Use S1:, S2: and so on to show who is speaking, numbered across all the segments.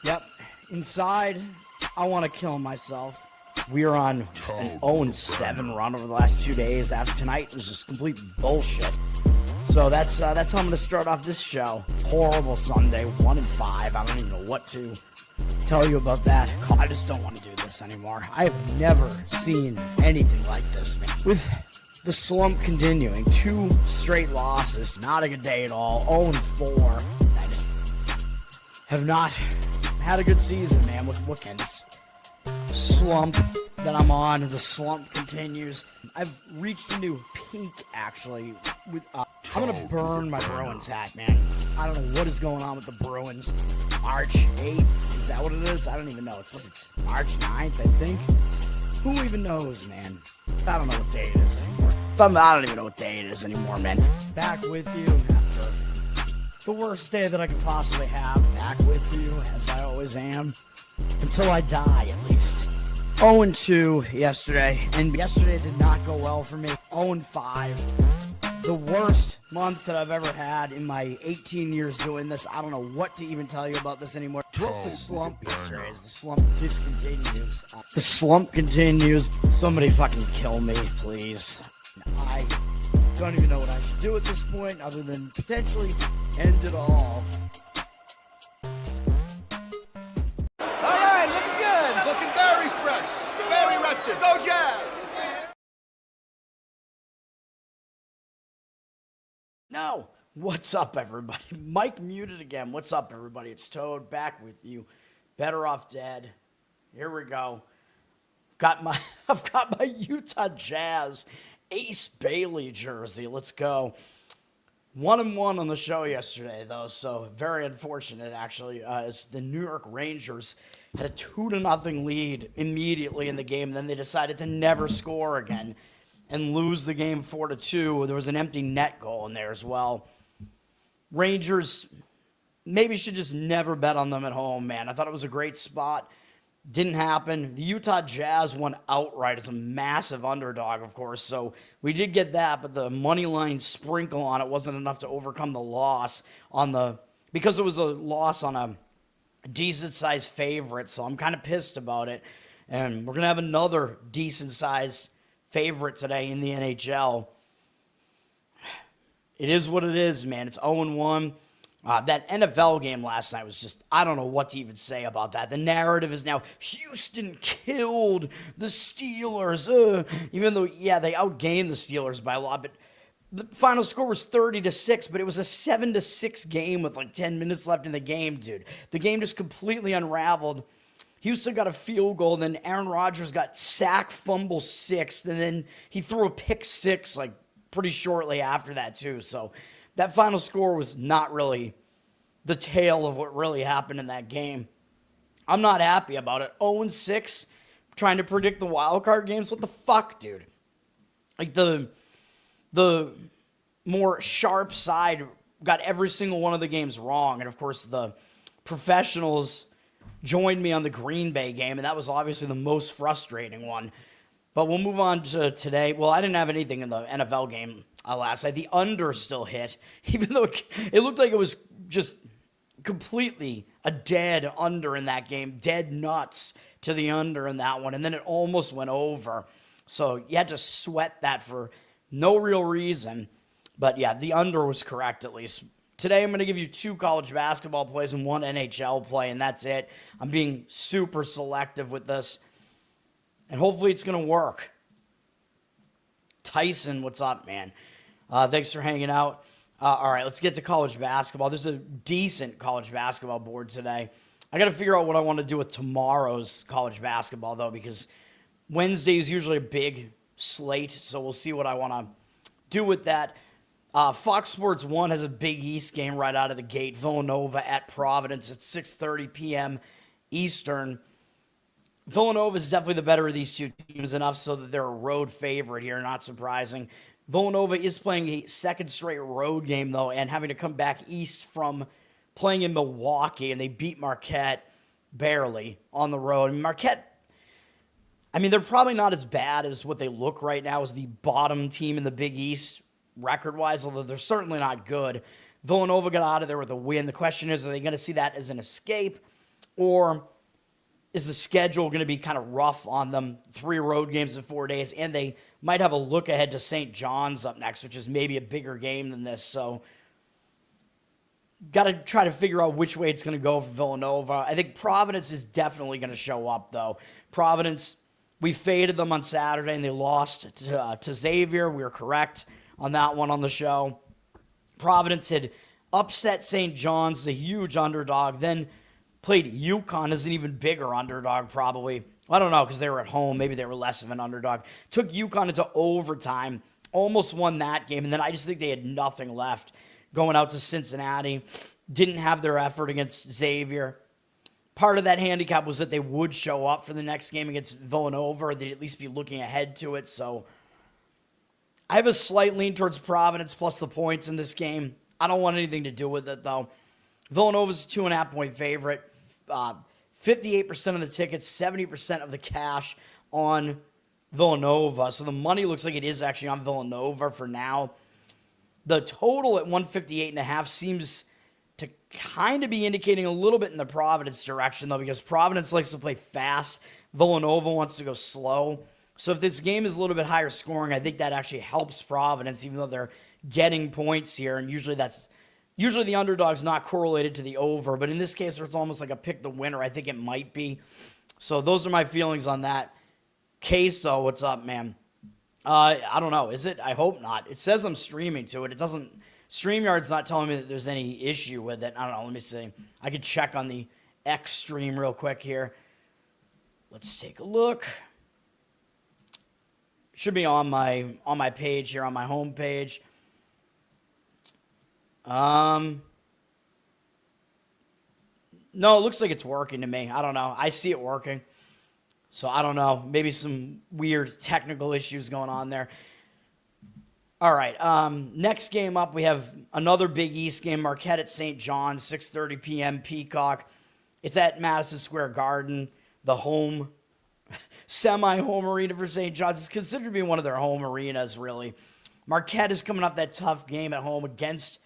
S1: Yep. Inside, I want to kill myself. We are on an 0-7 run over the last 2 days. After tonight, it was just complete bullshit. So that's how I'm going to start off this show. Horrible Sunday, 1-5. I don't even know what to tell you about that. I just don't want to do this anymore. I have never seen anything like this, man. With the slump continuing, 2 straight losses, not a good day at all. 0-4. I just have not had a good season, man. What kind of slump that I'm on? The slump continues. I've reached a new peak, actually. I'm going to burn my Bruins hat, man. I don't know what is going on with the Bruins. March 8th, is that what it is? I don't even know. It's March 9th, I think. Who even knows, man? I don't know what day it is anymore. I don't even know what day it is anymore, man. Back with you after the worst day that I could possibly have. Back with you, as I always am. Until I die, at least. 0-2 yesterday, and yesterday did not go well for me. 0-5. The worst month that I've ever had in my 18 years doing this. I don't know what to even tell you about this anymore. Broke the slump yesterday as the slump discontinues. The slump continues. Somebody fucking kill me, please. I don't even know what I should do at this point other than potentially end it all.
S2: All right, looking good. Looking very fresh. Very rested. Go Jazz!
S1: No. What's up, everybody? Mike muted again. What's up, everybody? It's Toad back with you. Better off dead. Here we go. I've got my Utah Jazz Ace Bailey jersey. Let's go. 1-1 on the show yesterday, though, so very unfortunate, actually, as the New York Rangers had a 2-0 lead immediately in the game. Then they decided to never score again and lose the game 4-2. There was an empty net goal in there as well. Rangers maybe should just never bet on them at home, man. I thought it was a great spot. Didn't happen. The Utah Jazz won outright as a massive underdog, of course, so we did get that, but the money line sprinkle on it wasn't enough to overcome the loss because it was a loss on a decent-sized favorite, so I'm kind of pissed about it. And we're going to have another decent-sized favorite today in the NHL. It is what it is, man. It's 0-1. That NFL game last night was just, I don't know what to even say about that. The narrative is now Houston killed the Steelers. Even though, yeah, they outgained the Steelers by a lot, but the final score was 30-6, but it was a 7-6 game with like 10 minutes left in the game, dude. The game just completely unraveled. Houston got a field goal, then Aaron Rodgers got sack fumble 6, and then he threw a pick 6 like pretty shortly after that too. So that final score was not really the tale of what really happened in that game. I'm not happy about it. 0-6, trying to predict the wild card games. What the fuck, dude? Like the more sharp side got every single one of the games wrong, and of course the professionals joined me on the Green Bay game, and that was obviously the most frustrating one. But we'll move on to today. Well, I didn't have anything in the NFL game last night. The under still hit, even though it looked like it was just completely a dead under in that game. Dead nuts to the under in that one, and then it almost went over. So you had to sweat that for no real reason. But yeah, the under was correct at least. Today I'm going to give you 2 college basketball plays and 1 NHL play, and that's it. I'm being super selective with this, and hopefully it's going to work. Tyson, what's up, man? Thanks for hanging out. All right, let's get to college basketball. There's a decent college basketball board today. I got to figure out what I want to do with tomorrow's college basketball, though, because Wednesday is usually a big slate, so we'll see what I want to do with that. Fox Sports 1 has a Big East game right out of the gate. Villanova at Providence at 6:30 p.m. Eastern. Villanova is definitely the better of these two teams, enough so that they're a road favorite here, not surprising. Villanova is playing a second straight road game, though, and having to come back east from playing in Milwaukee, and they beat Marquette barely on the road. And Marquette, I mean, they're probably not as bad as what they look right now as the bottom team in the Big East record-wise, although they're certainly not good. Villanova got out of there with a win. The question is, are they going to see that as an escape, Or is the schedule going to be kind of rough on them? 3 road games in 4 days, and they might have a look ahead to St. John's up next, which is maybe a bigger game than this. So got to try to figure out which way it's going to go for Villanova. I think Providence is definitely going to show up, though. Providence, we faded them on Saturday, and they lost to Xavier. We were correct on that one on the show. Providence had upset St. John's, a huge underdog, then played UConn as an even bigger underdog probably. I don't know, because they were at home. Maybe they were less of an underdog. Took UConn into overtime, almost won that game, and then I just think they had nothing left going out to Cincinnati. Didn't have their effort against Xavier. Part of that handicap was that they would show up for the next game against Villanova, or they'd at least be looking ahead to it. So I have a slight lean towards Providence plus the points in this game. I don't want anything to do with it, though. Villanova's a 2.5-point favorite. 58% of the tickets, 70% of the cash on Villanova. So the money looks like it is actually on Villanova for now. The total at 158.5 seems to kind of be indicating a little bit in the Providence direction, though, because Providence likes to play fast. Villanova wants to go slow. So if this game is a little bit higher scoring, I think that actually helps Providence, even though they're getting points here. And usually the underdog's not correlated to the over. But in this case, where it's almost like a pick the winner, I think it might be. So those are my feelings on that. Queso, what's up, man? I don't know. Is it? I hope not. It says I'm streaming to it. It doesn't. StreamYard's not telling me that there's any issue with it. I don't know. Let me see. I could check on the X stream real quick here. Let's take a look. Should be on my page here, on my home page. No, it looks like it's working to me. I don't know. I see it working. So I don't know. Maybe some weird technical issues going on there. All right. Next game up, we have another Big East game. Marquette at St. John's, 6:30 p.m. Peacock. It's at Madison Square Garden, the home, semi-home arena for St. John's. It's considered to be one of their home arenas, really. Marquette is coming off that tough game at home against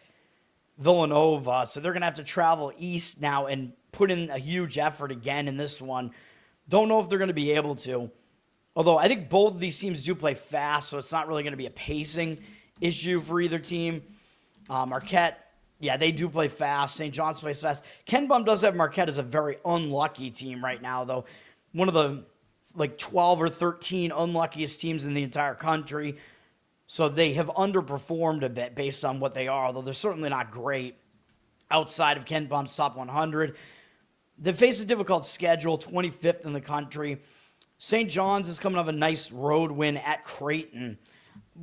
S1: Villanova, so they're going to have to travel east now and put in a huge effort again in this one. Don't know if they're going to be able to. Although I think both of these teams do play fast, so it's not really going to be a pacing issue for either team. Marquette, yeah, they do play fast. St. John's plays fast. Ken Bum does have Marquette as a very unlucky team right now, though. One of the 12 or 13 unluckiest teams in the entire country. So they have underperformed a bit based on what they are, although they're certainly not great outside of Ken Bum's top 100. They face a difficult schedule, 25th in the country. St. John's is coming off a nice road win at Creighton,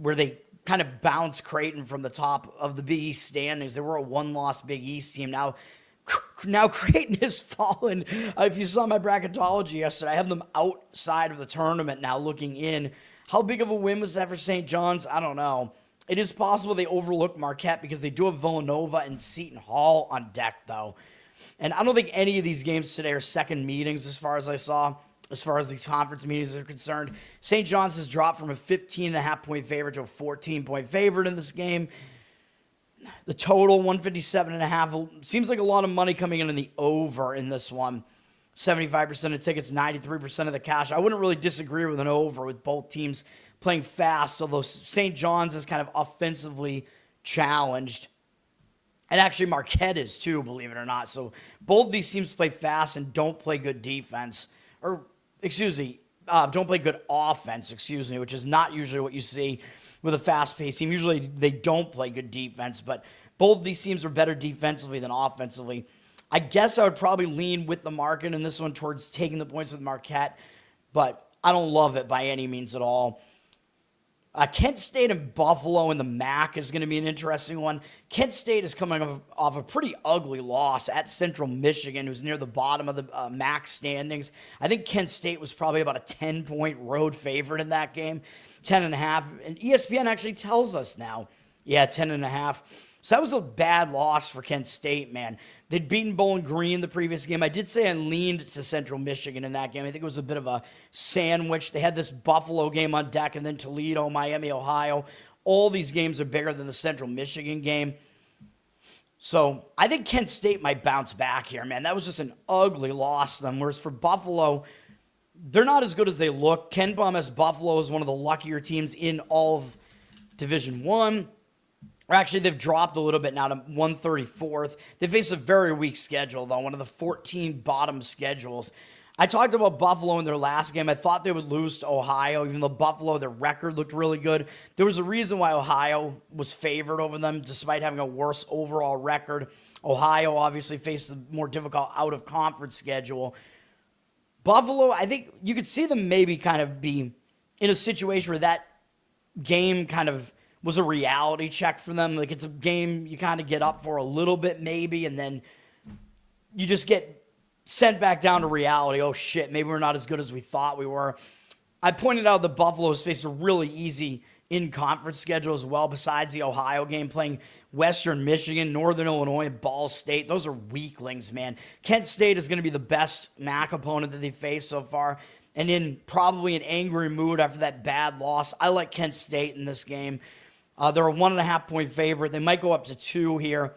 S1: where they kind of bounced Creighton from the top of the Big East standings. They were a one-loss Big East team. Now Creighton has fallen. If you saw my bracketology yesterday, I have them outside of the tournament now looking in. How big of a win was that for St. John's? I don't know. It is possible they overlooked Marquette because they do have Villanova and Seton Hall on deck, though. And I don't think any of these games today are second meetings as far as I saw, as far as these conference meetings are concerned. St. John's has dropped from a 15.5-point favorite to a 14-point favorite in this game. The total, 157.5. Seems like a lot of money coming in the over in this one. 75% of tickets, 93% of the cash. I wouldn't really disagree with an over with both teams playing fast, although St. John's is kind of offensively challenged. And actually Marquette is too, believe it or not. So both these teams play fast and don't play good defense. Don't play good offense, which is not usually what you see with a fast-paced team. Usually they don't play good defense, but both these teams are better defensively than offensively. I guess I would probably lean with the market in this one towards taking the points with Marquette, but I don't love it by any means at all. Kent State and Buffalo in the MAC is going to be an interesting one. Kent State is coming off a pretty ugly loss at Central Michigan, who's near the bottom of the MAC standings. I think Kent State was probably about a 10-point road favorite in that game, 10.5. And ESPN actually tells us now, 10.5. So that was a bad loss for Kent State, man. They'd beaten Bowling Green the previous game. I did say I leaned to Central Michigan in that game. I think it was a bit of a sandwich. They had this Buffalo game on deck, and then Toledo, Miami, Ohio. All these games are bigger than the Central Michigan game. So I think Kent State might bounce back here, man. That was just an ugly loss to them. Whereas for Buffalo, they're not as good as they look. Ken Bum has Buffalo as one of the luckier teams in all of Division One. Or actually, they've dropped a little bit now to 134th. They face a very weak schedule, though, one of the 14 bottom schedules. I talked about Buffalo in their last game. I thought they would lose to Ohio, even though Buffalo, their record looked really good. There was a reason why Ohio was favored over them, despite having a worse overall record. Ohio obviously faced the more difficult out-of-conference schedule. Buffalo, I think you could see them maybe kind of be in a situation where that game kind of was a reality check for them. Like, it's a game you kind of get up for a little bit maybe, and then you just get sent back down to reality. Oh, shit, maybe we're not as good as we thought we were. I pointed out the Buffalo's faced a really easy in-conference schedule as well, besides the Ohio game, playing Western Michigan, Northern Illinois, Ball State. Those are weaklings, man. Kent State is going to be the best MAC opponent that they faced so far, and in probably an angry mood after that bad loss. I like Kent State in this game. They're a 1.5-point favorite. They might go up to 2 here.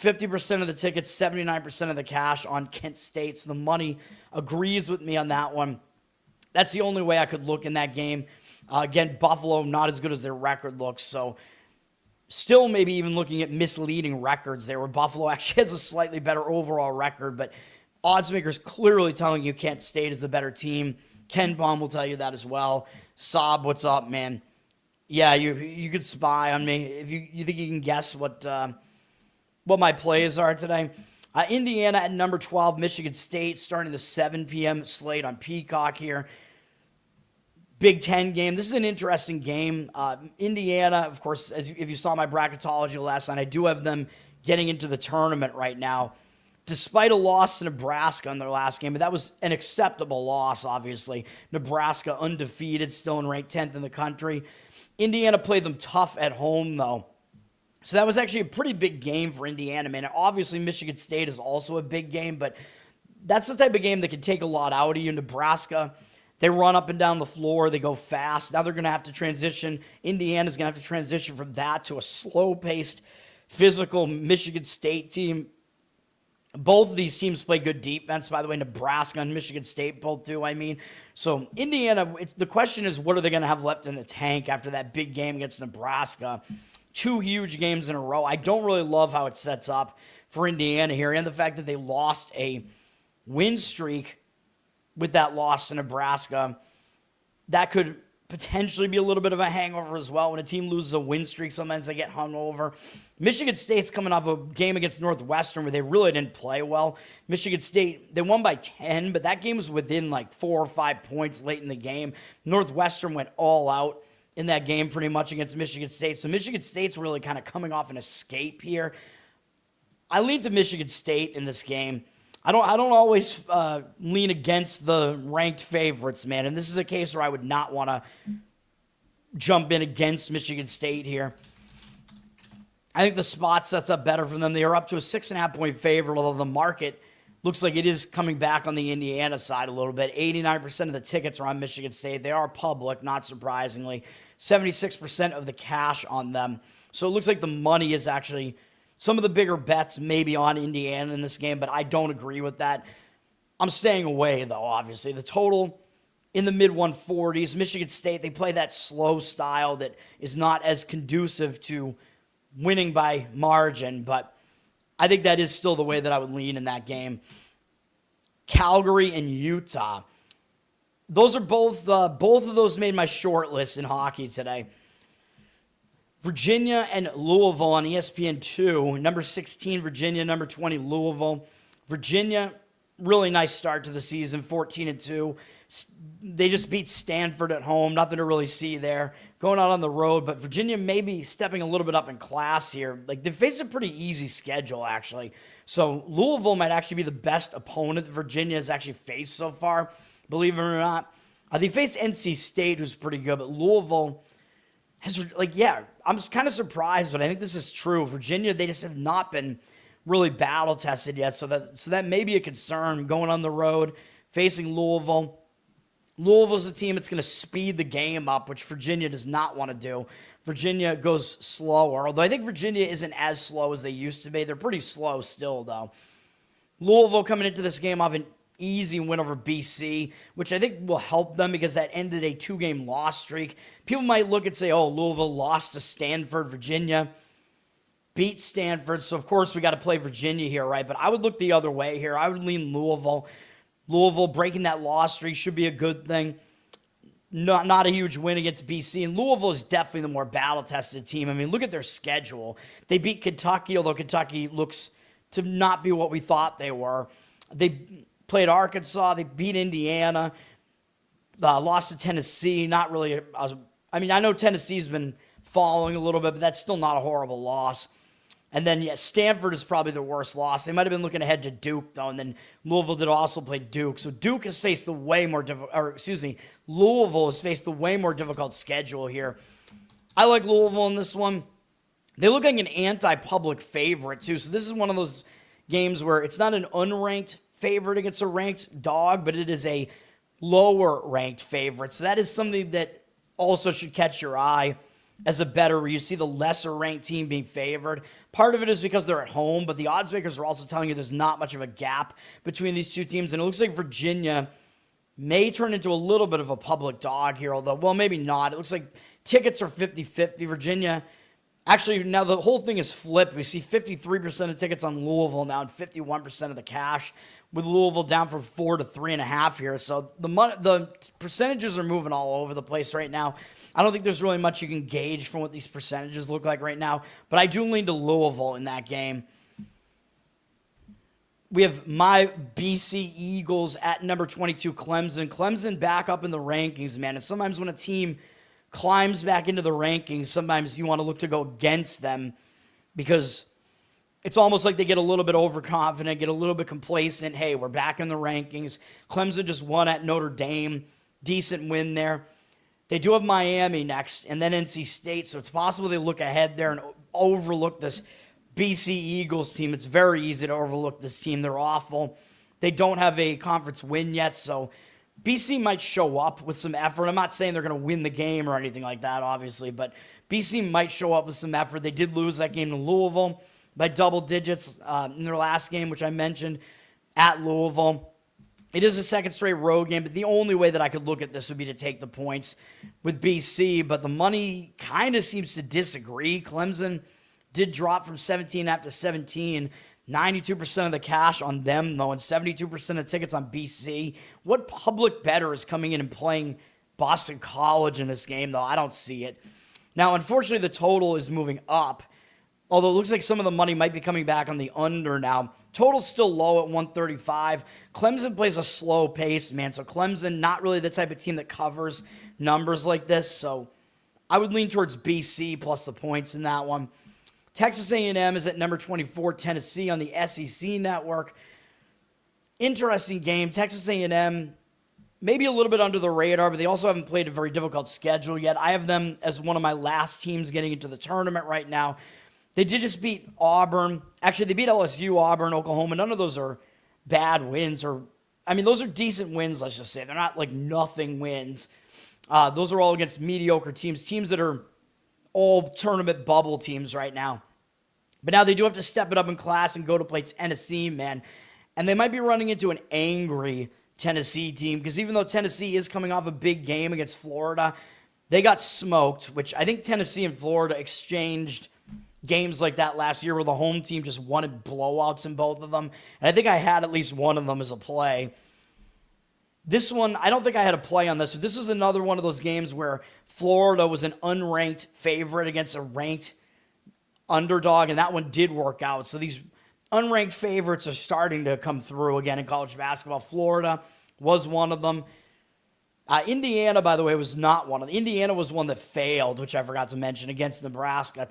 S1: 50% of the tickets, 79% of the cash on Kent State. So the money agrees with me on that one. That's the only way I could look in that game. Again, Buffalo, not as good as their record looks. So still maybe even looking at misleading records there, where Buffalo actually has a slightly better overall record. But odds makers clearly telling you Kent State is the better team. Ken Baum will tell you that as well. Saab, what's up, man? Yeah, you could spy on me if you think you can guess what my plays are today. Indiana at number 12, Michigan State starting the 7 p.m. slate on Peacock here. Big Ten game. This is an interesting game. Indiana, of course, if you saw my bracketology last night, I do have them getting into the tournament right now. Despite a loss to Nebraska in their last game, but that was an acceptable loss, obviously. Nebraska undefeated, still in ranked 10th in the country. Indiana played them tough at home, though. So that was actually a pretty big game for Indiana, man. Obviously, Michigan State is also a big game, but that's the type of game that can take a lot out of you. Nebraska, they run up and down the floor. They go fast. Now they're going to have to transition. Indiana's going to have to transition from that to a slow-paced, physical Michigan State team. Both of these teams play good defense, by the way. Nebraska and Michigan State both do, I mean. So Indiana, the question is, what are they going to have left in the tank after that big game against Nebraska? 2 huge games in a row. I don't really love how it sets up for Indiana here, and the fact that they lost a win streak with that loss to Nebraska. That could potentially be a little bit of a hangover as well. When a team loses a win streak, sometimes they get hung over. Michigan State's coming off a game against Northwestern where they really didn't play well. Michigan State, they won by 10, but that game was within like 4 or 5 points late in the game. Northwestern went all out in that game pretty much against Michigan State. So Michigan State's really kind of coming off an escape here. I lean to Michigan State in this game. I don't always lean against the ranked favorites, man. And this is a case where I would not want to jump in against Michigan State here. I think the spot sets up better for them. They are up to a 6.5-point favorite, although the market looks like it is coming back on the Indiana side a little bit. 89% of the tickets are on Michigan State. They are public, not surprisingly. 76% of the cash on them. So it looks like the money is actually some of the bigger bets maybe on Indiana in this game, but I don't agree with that. I'm staying away, though, obviously. The total in the mid-140s. Michigan State, they play that slow style that is not as conducive to winning by margin, but I think that is still the way that I would lean in that game. Calgary and Utah. Those are both of those made my short list in hockey today. Virginia and Louisville on ESPN2. Number 16, Virginia. Number 20, Louisville. Virginia, really nice start to the season, 14-2. They just beat Stanford at home. Nothing to really see there. Going out on the road, but Virginia maybe stepping a little bit up in class here. Like, they face a pretty easy schedule, actually. So Louisville might actually be the best opponent that Virginia has actually faced so far, believe it or not. They faced NC State, who's pretty good, but Louisville has, I'm kind of surprised, but I think this is true. Virginia, they just have not been really battle-tested yet, so that may be a concern going on the road, facing Louisville. Louisville's a team that's going to speed the game up, which Virginia does not want to do. Virginia goes slower, although I think Virginia isn't as slow as they used to be. They're pretty slow still, though. Louisville coming into this game off an easy win over BC, which I think will help them because that ended a 2-game loss streak. People might look and say, oh, Louisville lost to Stanford. Virginia beat Stanford, so of course we got to play Virginia here, right? But I would look the other way here. I would lean Louisville. Louisville breaking that loss streak should be a good thing. Not a huge win against BC, and Louisville is definitely the more battle-tested team. I mean, look at their schedule. They beat Kentucky, although Kentucky looks to not be what we thought they were. They played Arkansas. They beat Indiana. Lost to Tennessee. Not really. I know Tennessee's been falling a little bit, but that's still not a horrible loss. And then, Stanford is probably the worst loss. They might have been looking ahead to Duke, though, and then Louisville did also play Duke. So Duke has faced Louisville has faced the way more difficult schedule here. I like Louisville in this one. They look like an anti-public favorite, too. So this is one of those games where it's not an unranked favorite against a ranked dog, but it is a lower-ranked favorite. So that is something that also should catch your eye as a better, where you see the lesser-ranked team being favored. Part of it is because they're at home, but the odds makers are also telling you there's not much of a gap between these two teams, and it looks like Virginia may turn into a little bit of a public dog here, although, well, maybe not. It looks like tickets are 50-50. Virginia, actually, now the whole thing is flipped. We see 53% of tickets on Louisville now and 51% of the cash, with Louisville down from 4 to 3.5 here. So the percentages are moving all over the place right now. I don't think there's really much you can gauge from what these percentages look like right now, but I do lean to Louisville in that game. We have my BC Eagles at number 22, Clemson. Clemson back up in the rankings, man. And sometimes when a team climbs back into the rankings, sometimes you want to look to go against them because it's almost like they get a little bit overconfident, get a little bit complacent. Hey, we're back in the rankings. Clemson just won at Notre Dame. Decent win there. They do have Miami next and then NC State, so it's possible they look ahead there and overlook this BC Eagles team. It's very easy to overlook this team. They're awful. They don't have a conference win yet, so BC might show up with some effort. I'm not saying they're going to win the game or anything like that, obviously, but BC might show up with some effort. They did lose that game to Louisville by double digits in their last game, which I mentioned, at Louisville. It is a second straight road game, but the only way that I could look at this would be to take the points with BC, but the money kind of seems to disagree. Clemson did drop from 17.5 to 17. 92% of the cash on them, though, and 72% of tickets on BC. What public bettor is coming in and playing Boston College in this game, though? I don't see it. Now, unfortunately, the total is moving up, although it looks like some of the money might be coming back on the under now. Total's still low at 135. Clemson plays a slow pace, man. So Clemson, not really the type of team that covers numbers like this. So I would lean towards BC plus the points in that one. Texas A&M is at number 24, Tennessee on the SEC network. Interesting game. Texas A&M, maybe a little bit under the radar, but they also haven't played a very difficult schedule yet. I have them as one of my last teams getting into the tournament right now. They did just beat Auburn. Actually, they beat LSU, Auburn, Oklahoma. None of those are bad wins. Those are decent wins, let's just say. They're not like nothing wins. Those are all against mediocre teams that are all tournament bubble teams right now. But now they do have to step it up in class and go to play Tennessee, man. And they might be running into an angry Tennessee team because even though Tennessee is coming off a big game against Florida, they got smoked, which I think Tennessee and Florida exchanged games like that last year where the home team just wanted blowouts in both of them. And I think I had at least one of them as a play. This one, I don't think I had a play on this, but this was another one of those games where Florida was an unranked favorite against a ranked underdog, and that one did work out. So these unranked favorites are starting to come through again in college basketball. Florida was one of them. Indiana, by the way, was not one of them. Indiana was one that failed, which I forgot to mention, against Nebraska.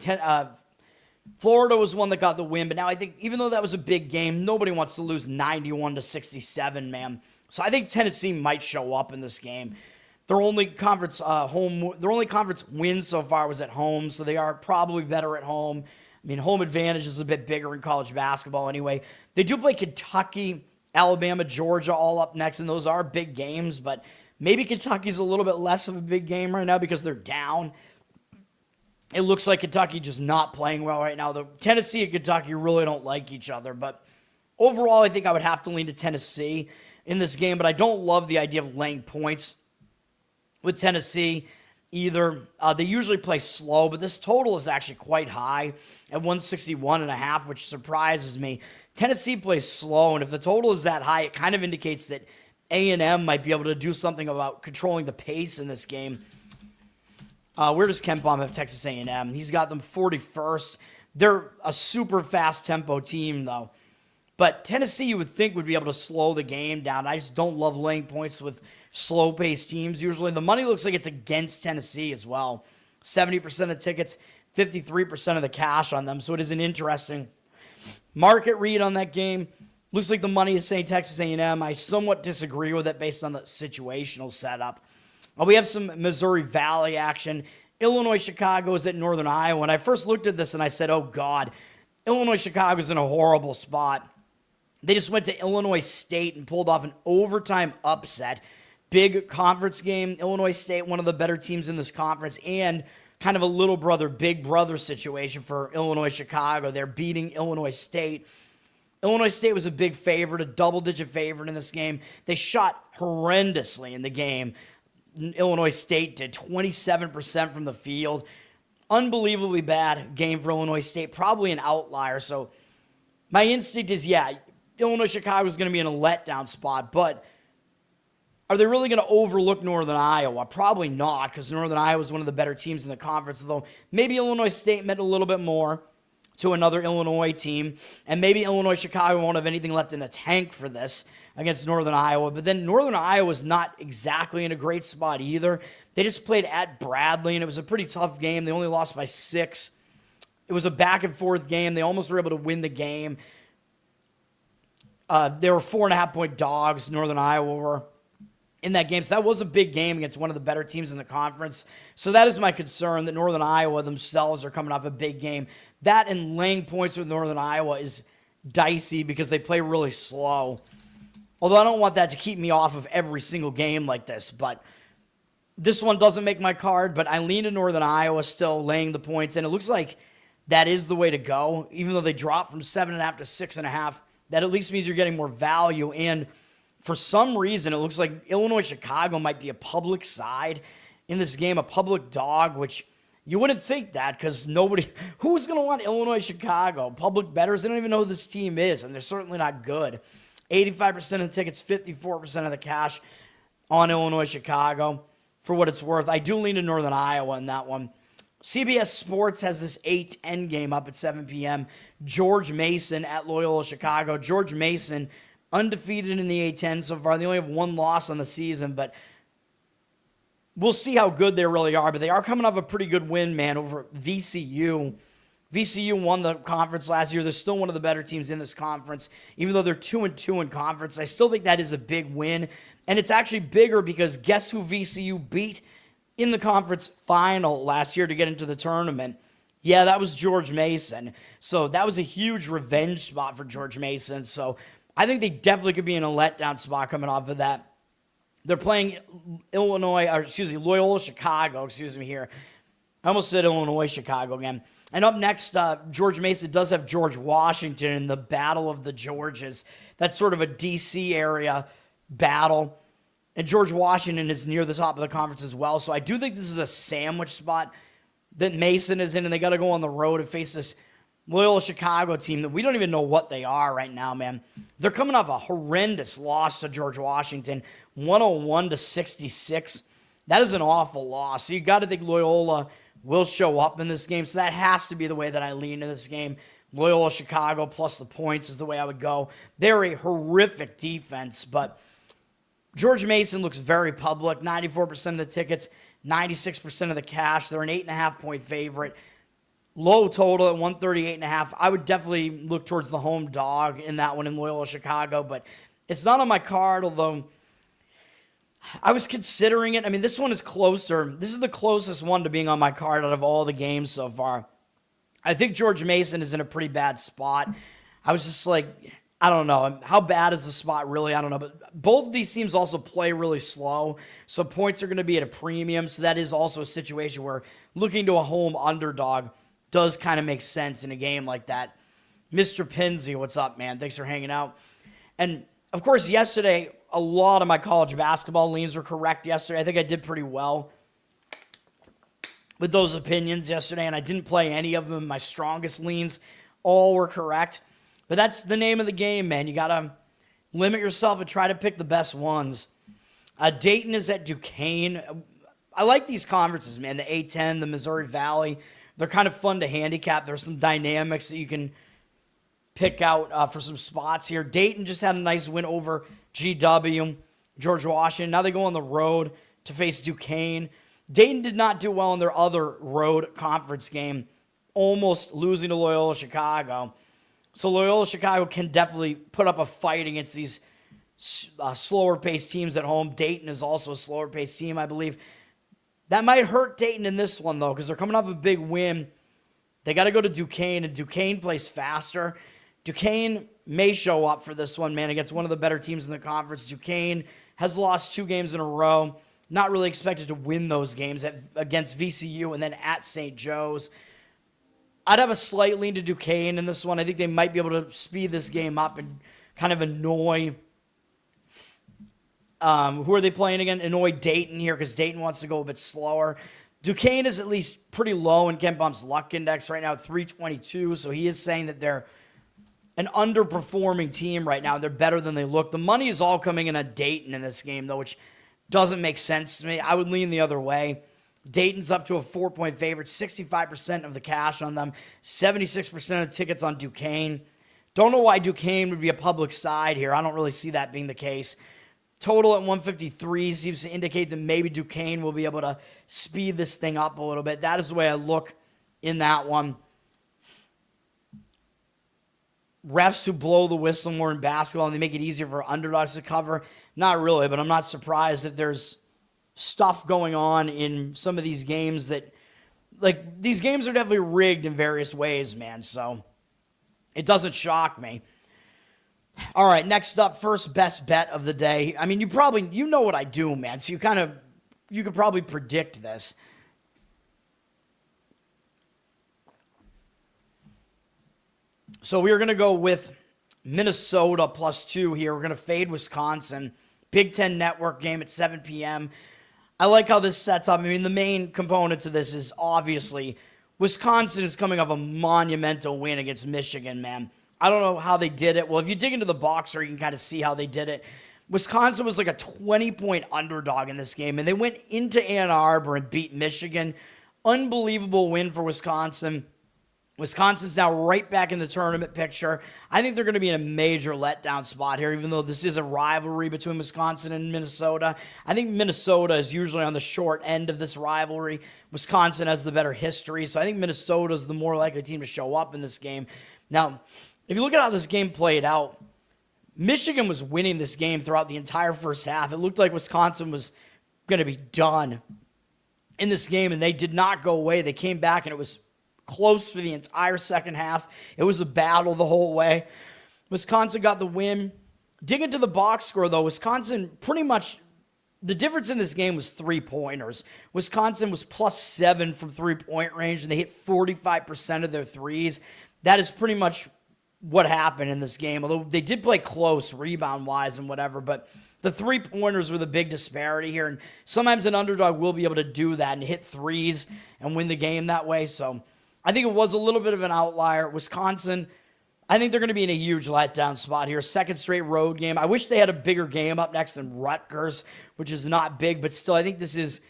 S1: Florida was one that got the win, but now I think even though that was a big game, nobody wants to lose 91 to 67, man. So I think Tennessee might show up in this game. Their only conference win so far was at home, so they are probably better at home. I mean, home advantage is a bit bigger in college basketball anyway. They do play Kentucky, Alabama, Georgia all up next, and those are big games, but maybe Kentucky's a little bit less of a big game right now because they're down. it looks like Kentucky just not playing well right now. The Tennessee and Kentucky really don't like each other, but overall, I think I would have to lean to Tennessee in this game, but I don't love the idea of laying points with Tennessee either. They usually play slow, but this total is actually quite high at 161.5, which surprises me. Tennessee plays slow, and if the total is that high, it kind of indicates that A&M might be able to do something about controlling the pace in this game. Where does Ken Palm have Texas A&M? He's got them 41st. They're a super fast tempo team, though. But Tennessee, you would think, would be able to slow the game down. I just don't love laying points with slow-paced teams usually. The money looks like it's against Tennessee as well. 70% of tickets, 53% of the cash on them. So it is an interesting market read on that game. Looks like the money is saying Texas A&M. I somewhat disagree with it based on the situational setup. We have some Missouri Valley action. Illinois Chicago is at Northern Iowa. When I first looked at this and I said, oh, God, Illinois Chicago's in a horrible spot. They just went to Illinois State and pulled off an overtime upset. Big conference game. Illinois State, one of the better teams in this conference, and kind of a little brother, big brother situation for Illinois Chicago. They're beating Illinois State. Illinois State was a big favorite, a double-digit favorite in this game. They shot horrendously in the game. Illinois State did 27% from the field. Unbelievably bad game for Illinois State. Probably an outlier. So my instinct is, yeah, Illinois Chicago is going to be in a letdown spot, but are they really going to overlook Northern Iowa? Probably not, because Northern Iowa is one of the better teams in the conference, although maybe Illinois State meant a little bit more to another Illinois team, and maybe Illinois Chicago won't have anything left in the tank for this against Northern Iowa. But then Northern Iowa's not exactly in a great spot either. They just played at Bradley, and it was a pretty tough game. They only lost by 6. It was a back-and-forth game. They almost were able to win the game. They were 4.5-point dogs, Northern Iowa were, in that game. So that was a big game against one of the better teams in the conference. So that is my concern, that Northern Iowa themselves are coming off a big game. That and laying points with Northern Iowa is dicey because they play really slow. Although I don't want that to keep me off of every single game like this. But this one doesn't make my card, but I lean to Northern Iowa still laying the points. And it looks like that is the way to go. Even though they dropped from 7.5 to 6.5, that at least means you're getting more value. And for some reason, it looks like Illinois Chicago might be a public side in this game, a public dog, which you wouldn't think that because who's going to want Illinois Chicago? Public bettors, they don't even know who this team is, and they're certainly not good. 85% of the tickets, 54% of the cash on Illinois Chicago. For what it's worth, I do lean to Northern Iowa in that one. CBS Sports has this A-10 game up at 7 p.m. George Mason at Loyola Chicago. George Mason, undefeated in the A-10 so far. They only have one loss on the season, but we'll see how good they really are. But they are coming off a pretty good win, man, over VCU. VCU won the conference last year. They're still one of the better teams in this conference. Even though they're 2-2 in conference, I still think that is a big win. And it's actually bigger because guess who VCU beat in the conference final last year to get into the tournament? Yeah, that was George Mason. So that was a huge revenge spot for George Mason. So I think they definitely could be in a letdown spot coming off of that. They're playing Loyola Chicago, here. I almost said Illinois Chicago again. And up next, George Mason does have George Washington in the Battle of the Georges. That's sort of a D.C. area battle. And George Washington is near the top of the conference as well. So I do think this is a sandwich spot that Mason is in, and they got to go on the road and face this Loyola Chicago team that we don't even know what they are right now, man. They're coming off a horrendous loss to George Washington, 101-66. That is an awful loss. So you got to think Loyola will show up in this game. So that has to be the way that I lean in this game. Loyola Chicago plus the points is the way I would go. They're a horrific defense, but George Mason looks very public. 94% of the tickets, 96% of the cash. They're an 8.5-point favorite. Low total at 138.5. I would definitely look towards the home dog in that one in Loyola Chicago, but it's not on my card, although I was considering it. I mean, this one is closer. This is the closest one to being on my card out of all the games so far. I think George Mason is in a pretty bad spot. I was just like, I don't know. How bad is the spot really? I don't know. But both of these teams also play really slow, so points are going to be at a premium. So that is also a situation where looking to a home underdog does kind of make sense in a game like that. Mr. Pinsey, what's up, man? Thanks for hanging out. And, of course, yesterday, a lot of my college basketball leans were correct yesterday. I think I did pretty well with those opinions yesterday, and I didn't play any of them. My strongest leans all were correct. But that's the name of the game, man. You got to limit yourself and try to pick the best ones. Dayton is at Duquesne. I like these conferences, man. The A10, the Missouri Valley. They're kind of fun to handicap. There's some dynamics that you can pick out for some spots here. Dayton just had a nice win over GW, George Washington. Now they go on the road to face Duquesne. Dayton did not do well in their other road conference game, almost losing to Loyola Chicago. So Loyola Chicago can definitely put up a fight against these slower-paced teams at home. Dayton is also a slower-paced team, I believe. That might hurt Dayton in this one, though, because they're coming off a big win. They got to go to Duquesne, and Duquesne plays faster. Duquesne may show up for this one, man, against one of the better teams in the conference. Duquesne has lost 2 games in a row. Not really expected to win those games against VCU and then at St. Joe's. I'd have a slight lean to Duquesne in this one. I think they might be able to speed this game up and kind of annoy. Who are they playing again? Annoy Dayton here because Dayton wants to go a bit slower. Duquesne is at least pretty low in Ken Bum's luck index right now, 322. So he is saying that they're an underperforming team right now. They're better than they look. The money is all coming in at Dayton in this game, though, which doesn't make sense to me. I would lean the other way. Dayton's up to a 4-point favorite, 65% of the cash on them, 76% of the tickets on Duquesne. Don't know why Duquesne would be a public side here. I don't really see that being the case. Total at 153 seems to indicate that maybe Duquesne will be able to speed this thing up a little bit. That is the way I look in that one. Refs who blow the whistle more in basketball and they make it easier for underdogs to cover. Not really, but I'm not surprised that there's stuff going on in some of these games that, like, these games are definitely rigged in various ways, man, so it doesn't shock me. All right, next up, first best bet of the day. I mean, you know what I do, man, so you could probably predict this. So we're going to go with Minnesota +2 here. We're going to fade Wisconsin. Big Ten Network game at 7 p.m. I like how this sets up. I mean, the main component to this is obviously Wisconsin is coming off a monumental win against Michigan, man. I don't know how they did it. Well, if you dig into the boxer, you can kind of see how they did it. Wisconsin was like a 20-point underdog in this game, and they went into Ann Arbor and beat Michigan. Unbelievable win for Wisconsin. Wisconsin's now right back in the tournament picture. I think they're going to be in a major letdown spot here, even though this is a rivalry between Wisconsin and Minnesota. I think Minnesota is usually on the short end of this rivalry. Wisconsin has the better history, so I think Minnesota is the more likely team to show up in this game. Now, if you look at how this game played out, Michigan was winning this game throughout the entire first half. It looked like Wisconsin was going to be done in this game, and they did not go away. They came back, and it was close for the entire second half. It was a battle the whole way. Wisconsin got the win. Dig into the box score, though. Wisconsin pretty much, the difference in this game was 3-pointers. Wisconsin was +7 from 3-point range, and they hit 45% of their threes. That is pretty much what happened in this game, although they did play close rebound-wise and whatever, but the 3-pointers were the big disparity here, and sometimes an underdog will be able to do that and hit threes and win the game that way, so I think it was a little bit of an outlier. Wisconsin, I think they're going to be in a huge letdown spot here. Second straight road game. I wish they had a bigger game up next than Rutgers, which is not big, but still I think this is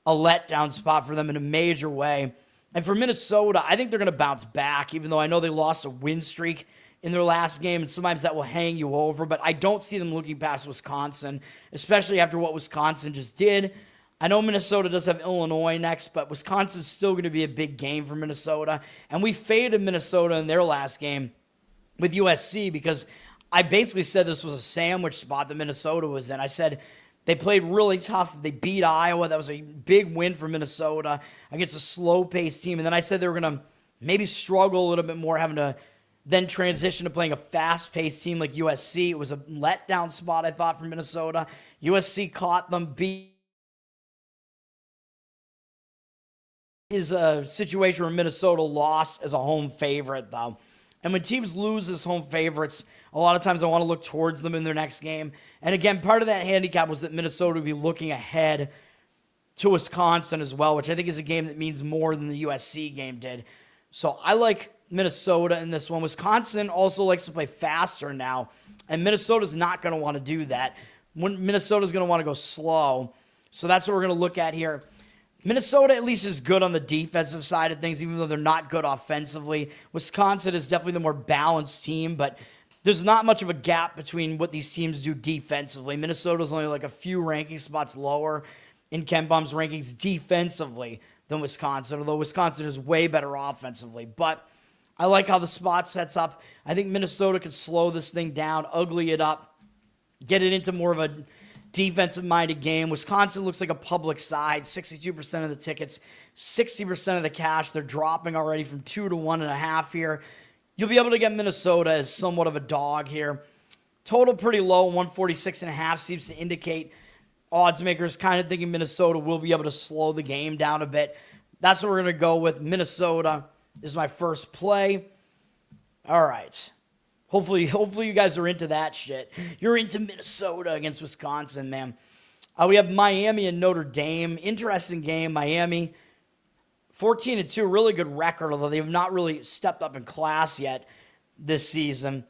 S1: a letdown spot for them in a major way. And for Minnesota, I think they're going to bounce back, even though I know they lost a win streak in their last game, and sometimes that will hang you over, but I don't see them looking past Wisconsin, especially after what Wisconsin just did. I know Minnesota does have Illinois next, but Wisconsin's still going to be a big game for Minnesota. And we faded Minnesota in their last game with USC because I basically said this was a sandwich spot that Minnesota was in. I said they played really tough. They beat Iowa. That was a big win for Minnesota against a slow-paced team. And then I said they were going to maybe struggle a little bit more, having to then transition to playing a fast-paced team like USC. It was a letdown spot, I thought, for Minnesota. USC caught them, is a situation where Minnesota lost as a home favorite, though. And when teams lose as home favorites, a lot of times I want to look towards them in their next game. And again, part of that handicap was that Minnesota would be looking ahead to Wisconsin as well, which I think is a game that means more than the USC game did. So I like Minnesota in this one. Wisconsin also likes to play faster now, and Minnesota's not going to want to do that. Minnesota's going to want to go slow. So that's what we're going to look at here. Minnesota at least is good on the defensive side of things, even though they're not good offensively. Wisconsin is definitely the more balanced team, but there's not much of a gap between what these teams do defensively. Minnesota's only like a few ranking spots lower in Ken Baum's rankings defensively than Wisconsin, although Wisconsin is way better offensively. But I like how the spot sets up. I think Minnesota could slow this thing down, ugly it up, get it into more of a defensive-minded game. Wisconsin looks like a public side, 62% of the tickets, 60% of the cash. They're dropping already from 2 to 1.5 here. You'll be able to get Minnesota as somewhat of a dog here. Total pretty low, 146.5 seems to indicate odds makers kind of thinking Minnesota will be able to slow the game down a bit. That's what we're going to go with. Minnesota is my first play. All right. Hopefully you guys are into that shit. You're into Minnesota against Wisconsin, man. We have Miami and Notre Dame. Interesting game. Miami, 14-2, really good record, although they have not really stepped up in class yet this season.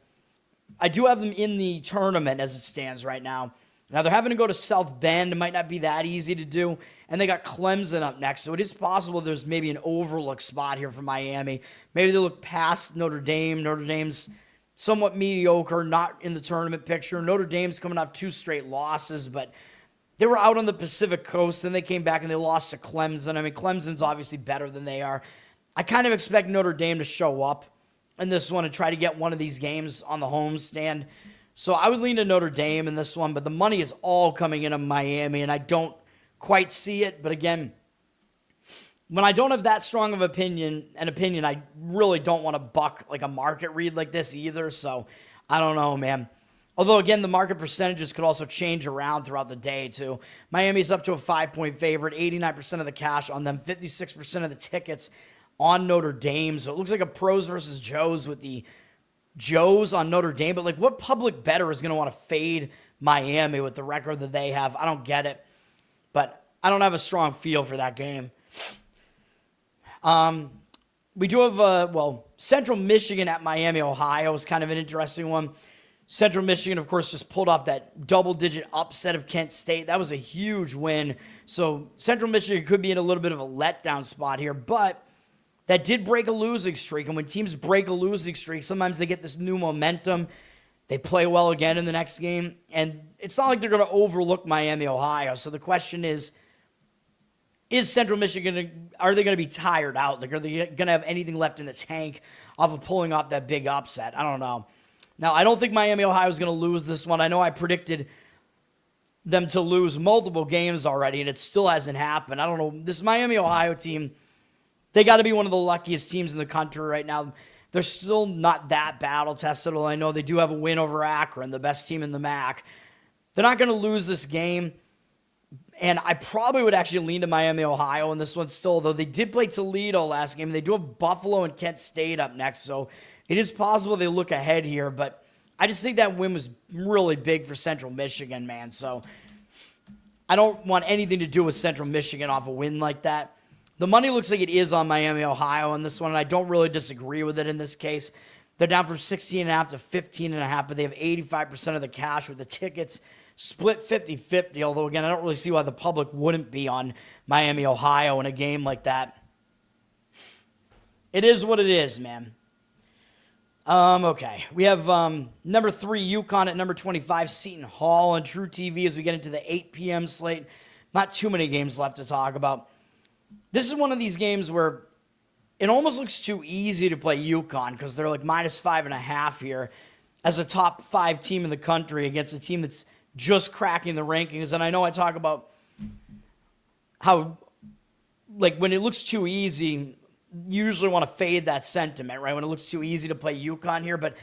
S1: I do have them in the tournament as it stands right now. Now, they're having to go to South Bend. It might not be that easy to do. And they got Clemson up next. So it is possible there's maybe an overlook spot here for Miami. Maybe they look past Notre Dame. Notre Dame's somewhat mediocre, not in the tournament picture. Notre Dame's coming off 2 straight losses, but they were out on the Pacific Coast. Then they came back and they lost to Clemson. I mean, Clemson's obviously better than they are. I kind of expect Notre Dame to show up in this one and try to get one of these games on the homestand. So I would lean to Notre Dame in this one, but the money is all coming in on Miami, and I don't quite see it. But again, when I don't have that strong of opinion, I really don't want to buck like a market read like this either. So I don't know, man. Although, again, the market percentages could also change around throughout the day, too. Miami's up to a 5-point favorite, 89% of the cash on them, 56% of the tickets on Notre Dame. So it looks like a pros versus Joes with the Joes on Notre Dame. But, like, what public bettor is going to want to fade Miami with the record that they have? I don't get it. But I don't have a strong feel for that game. We do have, Central Michigan at Miami, Ohio is kind of an interesting one. Central Michigan, of course, just pulled off that double-digit upset of Kent State. That was a huge win. So Central Michigan could be in a little bit of a letdown spot here, but that did break a losing streak. And when teams break a losing streak, sometimes they get this new momentum. They play well again in the next game. And it's not like they're going to overlook Miami, Ohio. So the question is Central Michigan, are they going to be tired out? Like, are they going to have anything left in the tank off of pulling off that big upset? I don't know. Now, I don't think Miami, Ohio is going to lose this one. I know I predicted them to lose multiple games already, and it still hasn't happened. I don't know. This Miami, Ohio team, they got to be one of the luckiest teams in the country right now. They're still not that battle-tested, although I know they do have a win over Akron, the best team in the MAC. They're not going to lose this game, and I probably would actually lean to Miami, Ohio in this one still, though they did play Toledo last game. They do have Buffalo and Kent State up next, so it is possible they look ahead here, but I just think that win was really big for Central Michigan, man. So I don't want anything to do with Central Michigan off a win like that. The money looks like it is on Miami, Ohio on this one, and I don't really disagree with it in this case. They're down from 16.5 to 15.5, but they have 85% of the cash with the tickets split 50-50, although, again, I don't really see why the public wouldn't be on Miami, Ohio in a game like that. It is what it is, man. Okay. We have number 3, UConn at number 25, Seton Hall on True TV as we get into the 8 p.m. slate. Not too many games left to talk about. This is one of these games where it almost looks too easy to play UConn because they're like minus 5.5 here as a top 5 team in the country against a team that's just cracking the rankings. And I know I talk about how, like, when it looks too easy, usually want to fade that sentiment, right? When it looks too easy to play UConn here. But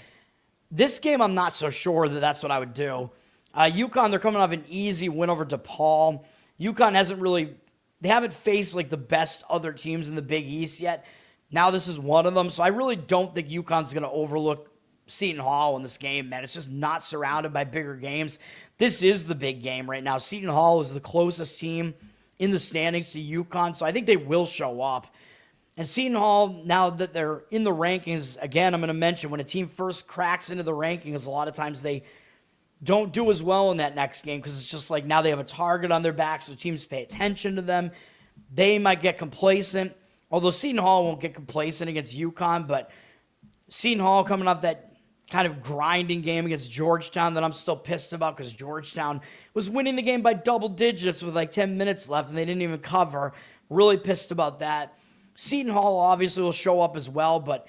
S1: this game, I'm not so sure that that's what I would do. UConn, they're coming off an easy win over DePaul. UConn they haven't faced like the best other teams in the Big East yet. Now this is one of them. So I really don't think UConn's going to overlook Seton Hall in this game, man. It's just not surrounded by bigger games. This is the big game right now. Seton Hall is the closest team in the standings to UConn, so I think they will show up. And Seton Hall, now that they're in the rankings, again, I'm going to mention when a team first cracks into the rankings, a lot of times they don't do as well in that next game because it's just like now they have a target on their back, so teams pay attention to them. They might get complacent, although Seton Hall won't get complacent against UConn, but Seton Hall coming off that kind of grinding game against Georgetown that I'm still pissed about because Georgetown was winning the game by double digits with like 10 minutes left and they didn't even cover. Really pissed about that. Seton Hall obviously will show up as well, but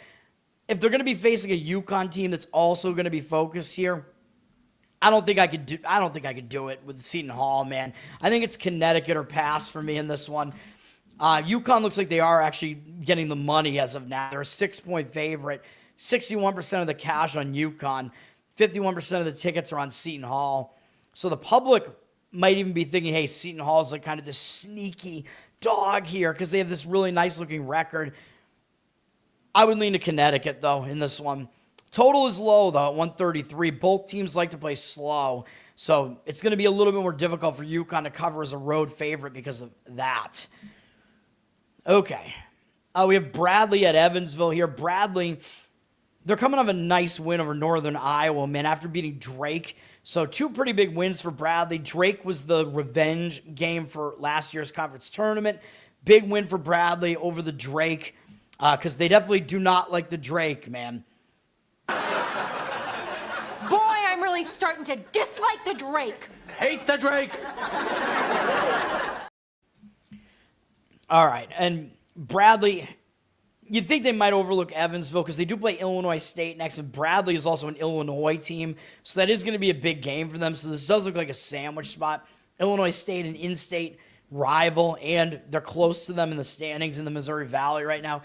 S1: if they're going to be facing a UConn team that's also going to be focused here, I don't think I could do it with Seton Hall, man. I think it's Connecticut or pass for me in this one. UConn looks like they are actually getting the money as of now. They're a 6-point favorite. 61% of the cash on UConn. 51% of the tickets are on Seton Hall. So the public might even be thinking, hey, Seton Hall is like kind of this sneaky dog here because they have this really nice-looking record. I would lean to Connecticut, though, in this one. Total is low, though, at 133. Both teams like to play slow. So it's going to be a little bit more difficult for UConn to cover as a road favorite because of that. Okay. We have Bradley at Evansville here. Bradley, they're coming off a nice win over Northern Iowa, man, after beating Drake. So 2 pretty big wins for Bradley. Drake was the revenge game for last year's conference tournament. Big win for Bradley over the Drake because they definitely do not like the Drake, man.
S3: Boy, I'm really starting to dislike the Drake.
S2: Hate the Drake.
S1: All right, and Bradley, you'd think they might overlook Evansville because they do play Illinois State next, and Bradley is also an Illinois team, so that is going to be a big game for them. So this does look like a sandwich spot. Illinois State, an in-state rival, and they're close to them in the standings in the Missouri Valley right now.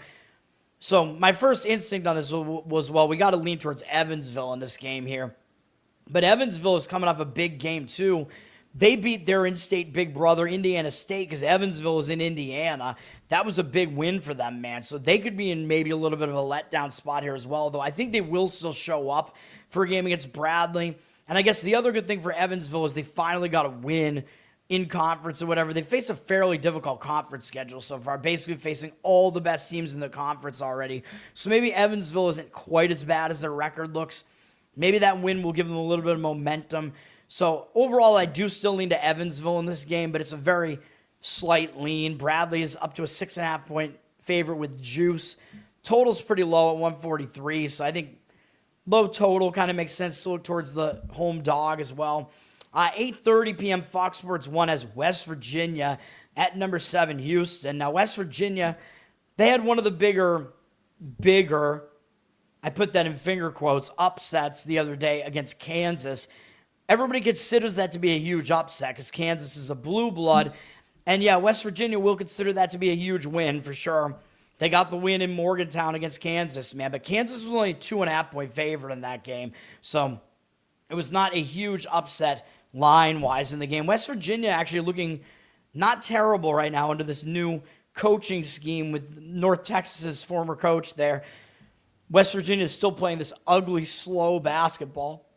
S1: So my first instinct on this was, well, we got to lean towards Evansville in this game here. But Evansville is coming off a big game, too. They beat their in-state big brother, Indiana State, because Evansville is in Indiana. That was a big win for them, man. So they could be in maybe a little bit of a letdown spot here as well, though I think they will still show up for a game against Bradley. And I guess the other good thing for Evansville is they finally got a win in conference or whatever. They face a fairly difficult conference schedule so far, basically facing all the best teams in the conference already. So maybe Evansville isn't quite as bad as their record looks. Maybe that win will give them a little bit of momentum. So overall, I do still lean to Evansville in this game, but it's a very slight lean. Bradley is up to a 6.5-point favorite with juice. Total's pretty low at 143, so I think low total kind of makes sense to look towards the home dog as well. 8:30 p.m. Fox Sports 1 has West Virginia at number 7 Houston. Now, West Virginia, they had one of the bigger, I put that in finger quotes, upsets the other day against Kansas. Everybody considers that to be a huge upset because Kansas is a blue blood. And yeah, West Virginia will consider that to be a huge win for sure. They got the win in Morgantown against Kansas, man. But Kansas was only a 2.5-point favorite in that game. So it was not a huge upset line-wise in the game. West Virginia actually looking not terrible right now under this new coaching scheme with North Texas's former coach there. West Virginia is still playing this ugly, slow basketball.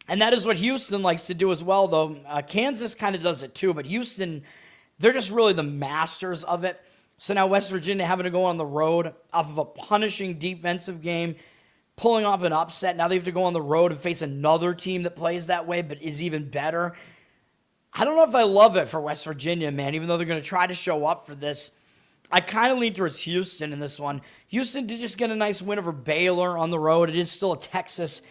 S1: And that is what Houston likes to do as well, though. Kansas kind of does it too, but Houston, they're just really the masters of it. So now West Virginia having to go on the road off of a punishing defensive game, pulling off an upset. Now they have to go on the road and face another team that plays that way but is even better. I don't know if I love it for West Virginia, man, even though they're going to try to show up for this. I kind of lean towards Houston in this one. Houston did just get a nice win over Baylor on the road. It is still a Texas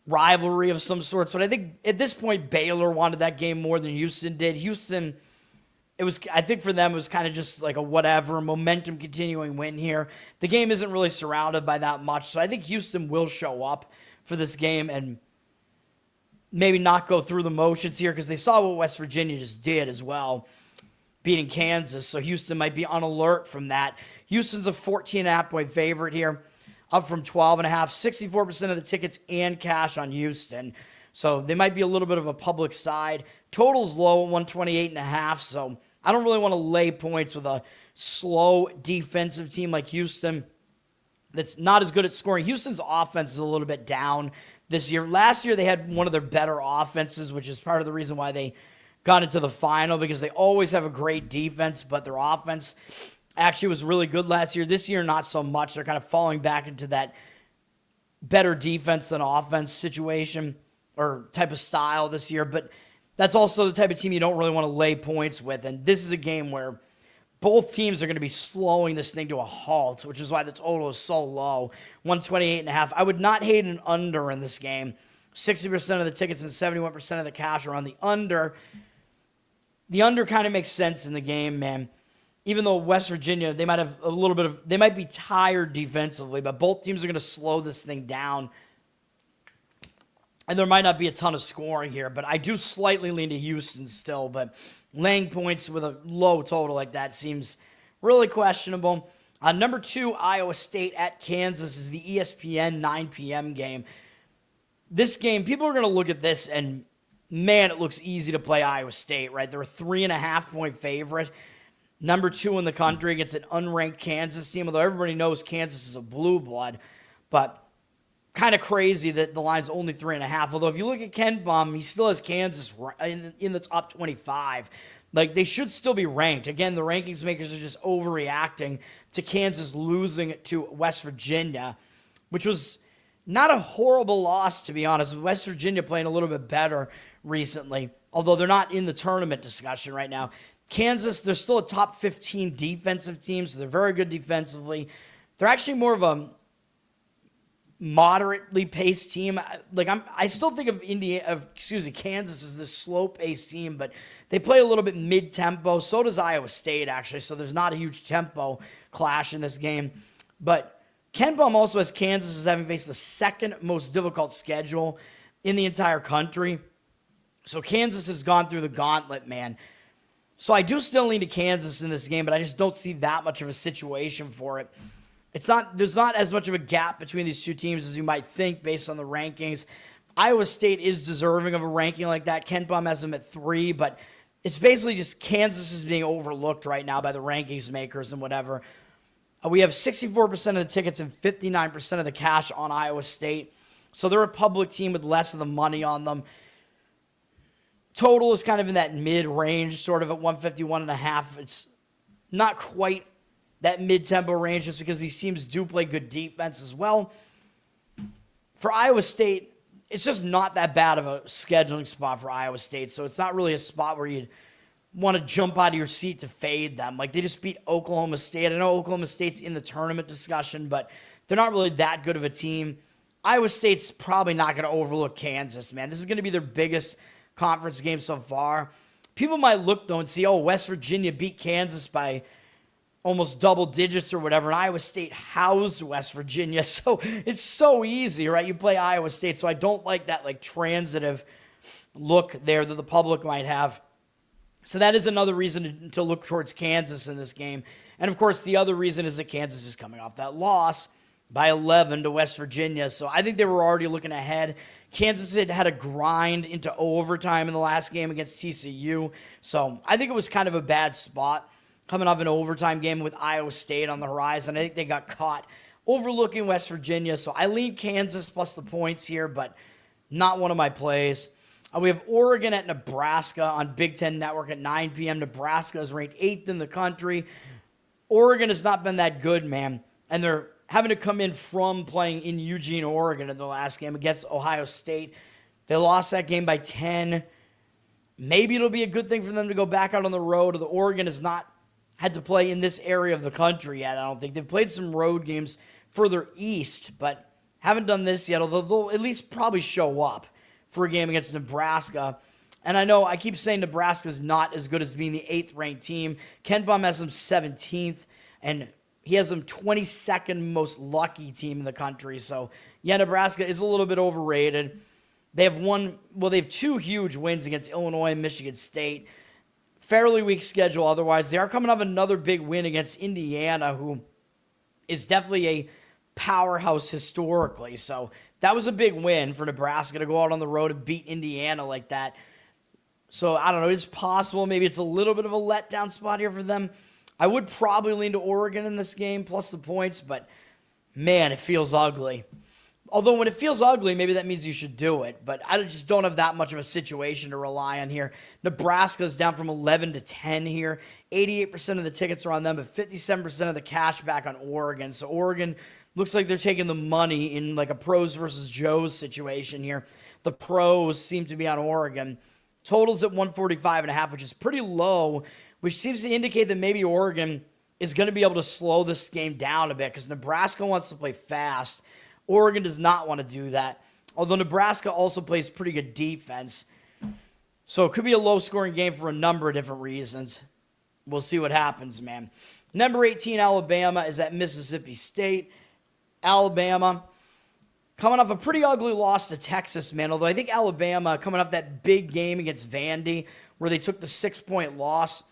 S1: rivalry of some sorts, but I think at this point Baylor wanted that game more than Houston did. Houston, I think for them it was kind of just like a whatever, momentum continuing win here. The game isn't really surrounded by that much, so I think Houston will show up for this game and maybe not go through the motions here because they saw what West Virginia just did as well. beating Kansas, so Houston might be on alert from that. Houston's a 14.5-point favorite here, up from 12.5. 64% of the tickets and cash on Houston, so they might be a little bit of a public side. Total's low at 128.5, so I don't really want to lay points with a slow defensive team like Houston that's not as good at scoring. Houston's offense is a little bit down this year. Last year, they had one of their better offenses, which is part of the reason why they got into the final, because they always have a great defense, but their offense actually was really good last year. This year, not so much. They're kind of falling back into that better defense than offense situation or type of style this year, but that's also the type of team you don't really want to lay points with, and this is a game where both teams are going to be slowing this thing to a halt, which is why the total is so low, 128.5. I would not hate an under in this game. 60% of the tickets and 71% of the cash are on the under. The under kind of makes sense in the game, man. Even though West Virginia, they might have a little bit of, they might be tired defensively, but both teams are going to slow this thing down. And there might not be a ton of scoring here, but I do slightly lean to Houston still, but laying points with a low total like that seems really questionable. Number 2, Iowa State at Kansas is the ESPN 9 p.m. game. This game, people are going to look at this and, man, it looks easy to play Iowa State, right? They're a 3.5-point favorite. Number 2 in the country against an unranked Kansas team, although everybody knows Kansas is a blue blood. But kind of crazy that the line's only 3.5. Although if you look at Ken Bum, he still has Kansas in the top 25. Like, they should still be ranked. Again, the rankings makers are just overreacting to Kansas losing to West Virginia, which was not a horrible loss, to be honest. West Virginia playing a little bit better recently, although they're not in the tournament discussion right now. Kansas, they're still a top 15 defensive team, so they're very good defensively. They're actually more of a moderately paced team. Like, I still think of Kansas as this slow-paced team, but they play a little bit mid-tempo. So does Iowa State, actually, so there's not a huge tempo clash in this game. But Ken Bum also has Kansas as having faced the second most difficult schedule in the entire country. So Kansas has gone through the gauntlet, man. So I do still lean to Kansas in this game, but I just don't see that much of a situation for it. There's not as much of a gap between these two teams as you might think based on the rankings. Iowa State is deserving of a ranking like that. Ken Bum has them at 3, but it's basically just Kansas is being overlooked right now by the rankings makers and whatever. We have 64% of the tickets and 59% of the cash on Iowa State. So they're a public team with less of the money on them. Total is kind of in that mid-range, sort of at 151.5. It's not quite that mid-tempo range just because these teams do play good defense as well. For Iowa State, it's just not that bad of a scheduling spot for Iowa State, so it's not really a spot where you'd want to jump out of your seat to fade them. Like, they just beat Oklahoma State. I know Oklahoma State's in the tournament discussion, but they're not really that good of a team. Iowa State's probably not going to overlook Kansas, man. This is going to be their biggest conference game so far. People might look, though, and see, oh, West Virginia beat Kansas by almost double digits or whatever, and Iowa State housed West Virginia. So it's so easy, right? You play Iowa State, so I don't like that, like, transitive look there that the public might have. So that is another reason to look towards Kansas in this game. And, of course, the other reason is that Kansas is coming off that loss by 11 to West Virginia. So I think they were already looking ahead. Kansas had a grind into overtime in the last game against TCU. So I think it was kind of a bad spot coming off an overtime game with Iowa State on the horizon. I think they got caught overlooking West Virginia. So I lean Kansas plus the points here, but not one of my plays. We have Oregon at Nebraska on Big Ten Network at 9 p.m. Nebraska is ranked 8th in the country. Oregon has not been that good, man. And they're having to come in from playing in Eugene, Oregon in the last game against Ohio State. They lost that game by 10. Maybe it'll be a good thing for them to go back out on the road. The Oregon has not had to play in this area of the country yet, I don't think. They've played some road games further east, but haven't done this yet, although they'll at least probably show up for a game against Nebraska. And I know I keep saying Nebraska's not as good as being the 8th ranked team. Ken Bum has them 17th, and he has them 22nd most lucky team in the country. So, yeah, Nebraska is a little bit overrated. They have 2 huge wins against Illinois and Michigan State. fairly weak schedule otherwise. They are coming off another big win against Indiana, who is definitely a powerhouse historically. So that was a big win for Nebraska to go out on the road and beat Indiana like that. So I don't know. It's possible. Maybe it's a little bit of a letdown spot here for them. I would probably lean to Oregon in this game, plus the points, but man, it feels ugly. Although when it feels ugly, maybe that means you should do it. But I just don't have that much of a situation to rely on here. Nebraska is down from 11 to 10 here. 88% of the tickets are on them, but 57% of the cash back on Oregon. So Oregon looks like they're taking the money in like a pros versus Joes situation here. The pros seem to be on Oregon. Totals at 145.5, which is pretty low, which seems to indicate that maybe Oregon is going to be able to slow this game down a bit because Nebraska wants to play fast. Oregon does not want to do that, although Nebraska also plays pretty good defense. So it could be a low-scoring game for a number of different reasons. We'll see what happens, man. Number 18, Alabama, is at Mississippi State. Alabama coming off a pretty ugly loss to Texas, man, although I think Alabama coming off that big game against Vandy where they took the 6-point loss.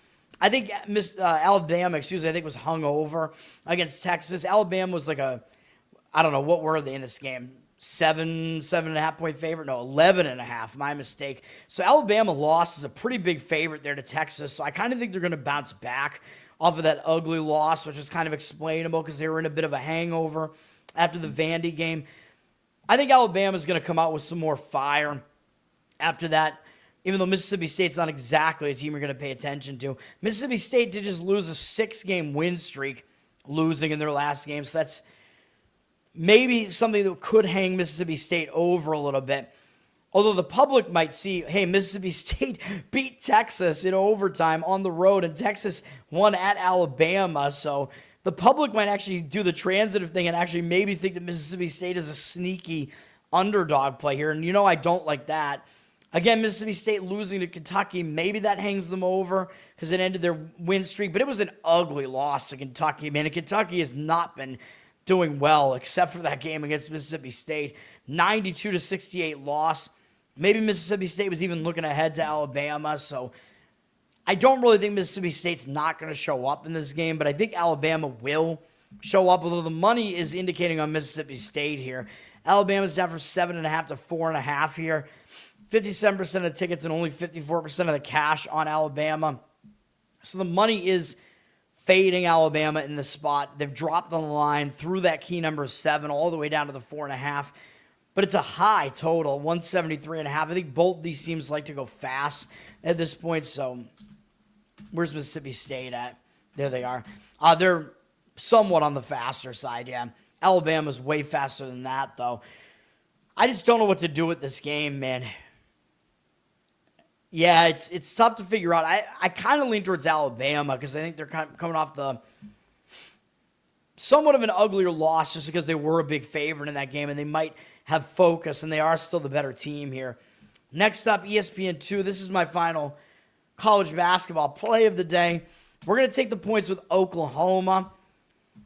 S1: I think Alabama, I think was hungover against Texas. Alabama was like I don't know, what were they in this game? 7.5 point favorite? No, 11.5. My mistake. So Alabama lost as a pretty big favorite there to Texas. So I kind of think they're going to bounce back off of that ugly loss, which is kind of explainable because they were in a bit of a hangover after the Vandy game. I think Alabama's going to come out with some more fire after that, even though Mississippi State's not exactly a team you're going to pay attention to. Mississippi State did just lose a 6-game win streak, losing in their last game. So that's maybe something that could hang Mississippi State over a little bit. Although the public might see, hey, Mississippi State beat Texas in overtime on the road, and Texas won at Alabama. So the public might actually do the transitive thing and actually maybe think that Mississippi State is a sneaky underdog play here. And you know I don't like that. Again, Mississippi State losing to Kentucky, maybe that hangs them over because it ended their win streak. But it was an ugly loss to Kentucky, man. And Kentucky has not been doing well, except for that game against Mississippi State. 92-68 loss. Maybe Mississippi State was even looking ahead to Alabama, so I don't really think Mississippi State's not going to show up in this game, but I think Alabama will show up, although the money is indicating on Mississippi State here. Alabama's down from 7.5 to 4.5 here. 57% of the tickets and only 54% of the cash on Alabama. So the money is fading Alabama in this spot. They've dropped on the line through that key number 7 all the way down to the 4.5. But it's a high total, 173.5. I think both these teams like to go fast at this point. So where's Mississippi State at? There they are. They're somewhat on the faster side, yeah. Alabama's way faster than that, though. I just don't know what to do with this game, man. Yeah, it's tough to figure out. I kind of lean towards Alabama because I think they're kind of coming off the somewhat of an uglier loss just because they were a big favorite in that game and they might have focus and they are still the better team here. Next up, ESPN2. This is my final college basketball play of the day. We're going to take the points with Oklahoma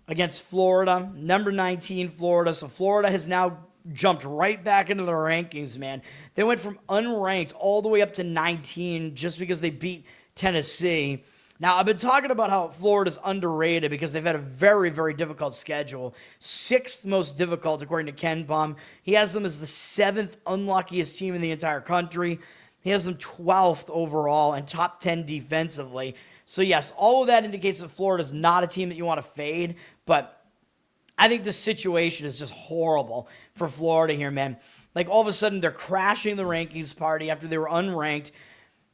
S1: against Florida. Number 19, Florida. So Florida has now jumped right back into the rankings, man. They went from unranked all the way up to 19 just because they beat Tennessee. Now, I've been talking about how Florida's underrated because they've had a very, very difficult schedule. 6th most difficult, according to Ken Bum. He has them as the 7th unluckiest team in the entire country. He has them 12th overall and top 10 defensively. So, yes, all of that indicates that Florida's not a team that you want to fade, but I think the situation is just horrible for Florida here, man. Like, all of a sudden, they're crashing the rankings party after they were unranked.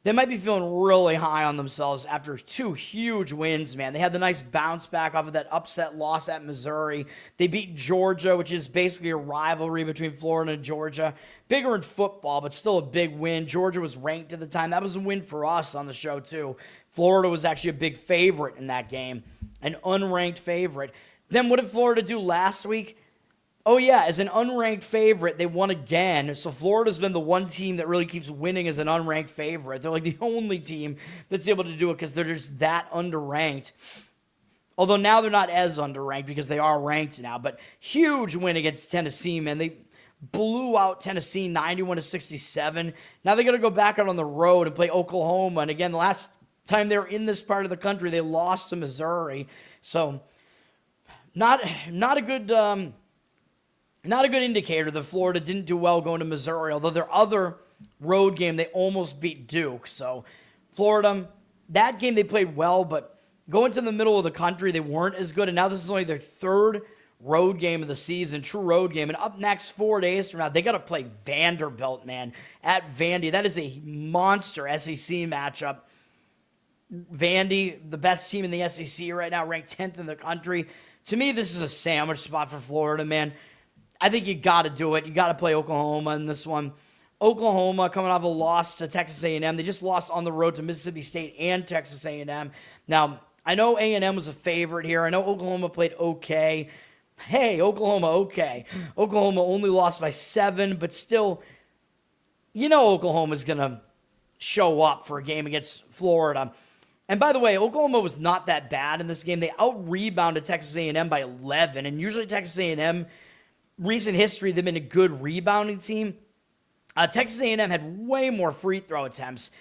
S1: They might be feeling really high on themselves after 2 huge wins, man. They had the nice bounce back off of that upset loss at Missouri. They beat Georgia, which is basically a rivalry between Florida and Georgia. Bigger in football, but still a big win. Georgia was ranked at the time. That was a win for us on the show, too. Florida was actually a big favorite in that game, an unranked favorite. Then what did Florida do last week? Oh, yeah, as an unranked favorite, they won again. So Florida's been the one team that really keeps winning as an unranked favorite. They're like the only team that's able to do it because they're just that underranked. Although now they're not as underranked because they are ranked now. But huge win against Tennessee, man. They blew out Tennessee 91-67. Now they're going to go back out on the road and play Oklahoma. And again, the last time they were in this part of the country, they lost to Missouri. So not a good indicator that Florida didn't do well going to Missouri, although their other road game, they almost beat Duke. So Florida, that game they played well, but going to the middle of the country, they weren't as good. And now this is only their third road game of the season, true road game. And up next, 4 days from now, they got to play Vanderbilt, man, at Vandy. That is a monster SEC matchup. Vandy, the best team in the SEC right now, ranked 10th in the country. To me, this is a sandwich spot for Florida, man. I think you got to do it. You got to play Oklahoma in this one. Oklahoma coming off a loss to Texas A&M. They just lost on the road to Mississippi State and Texas A&M. Now, I know A&M was a favorite here. I know Oklahoma played okay. Hey, Oklahoma, okay. Oklahoma only lost by 7, but still, you know Oklahoma's going to show up for a game against Florida. And by the way, Oklahoma was not that bad in this game. They out-rebounded Texas A&M by 11, and usually Texas A&M, recent history, they've been a good rebounding team. Texas A&M had way more free throw attempts,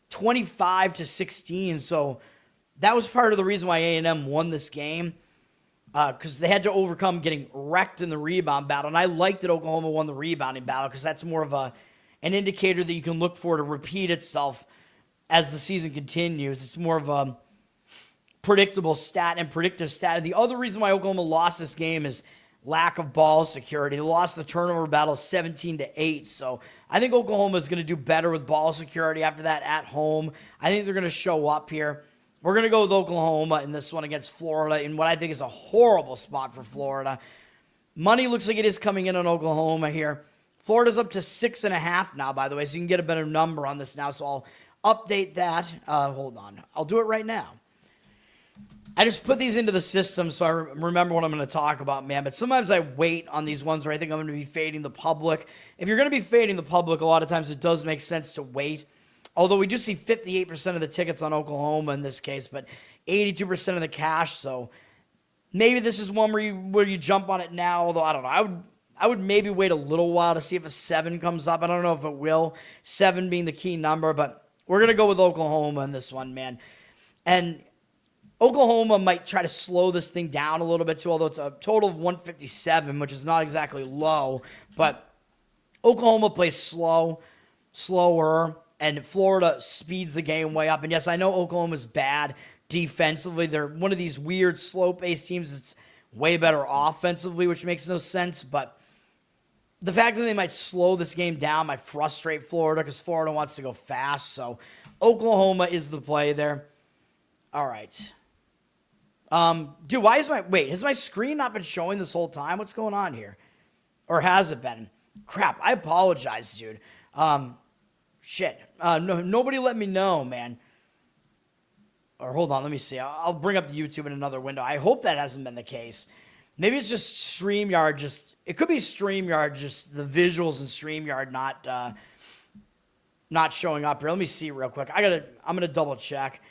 S1: 25-16, so that was part of the reason why A&M won this game, because they had to overcome getting wrecked in the rebound battle, and I like that Oklahoma won the rebounding battle because that's more of an indicator that you can look for to repeat itself as the season continues. It's more of a predictable stat and predictive stat. And the other reason why Oklahoma lost this game is lack of ball security. They lost the turnover battle 17-8. So I think Oklahoma is going to do better with ball security after that at home. I think they're going to show up here. We're going to go with Oklahoma in this one against Florida in what I think is a horrible spot for Florida. Money looks like it is coming in on Oklahoma here. Florida's up to 6.5 now, by the way, so you can get a better number on this now. So I'll update that. Hold on. I'll do it right now. I just put these into the system so I remember what I'm going to talk about, man. But sometimes I wait on these ones where I think I'm going to be fading the public. If you're going to be fading the public, a lot of times it does make sense to wait. Although we do see 58% of the tickets on Oklahoma in this case, but 82% of the cash. So maybe this is one where you jump on it now. Although I don't know. I would maybe wait a little while to see if a 7 comes up. I don't know if it will. 7 being the key number, but we're going to go with Oklahoma in this one, man. And Oklahoma might try to slow this thing down a little bit too, although it's a total of 157, which is not exactly low. But Oklahoma plays slower, and Florida speeds the game way up. And yes, I know Oklahoma's bad defensively. They're one of these weird slow-paced teams that's way better offensively, which makes no sense. But the fact that they might slow this game down might frustrate Florida because Florida wants to go fast. So Oklahoma is the play there. All right. Dude, has my screen not been showing this whole time? What's going on here? Or has it been? Crap, I apologize, dude. Shit. Nobody let me know, man. Or hold on, let me see. I'll bring up the YouTube in another window. I hope that hasn't been the case. Maybe it's just StreamYard. It could be StreamYard, just the visuals in StreamYard not showing up here. Let me see real quick. I'm gonna double check.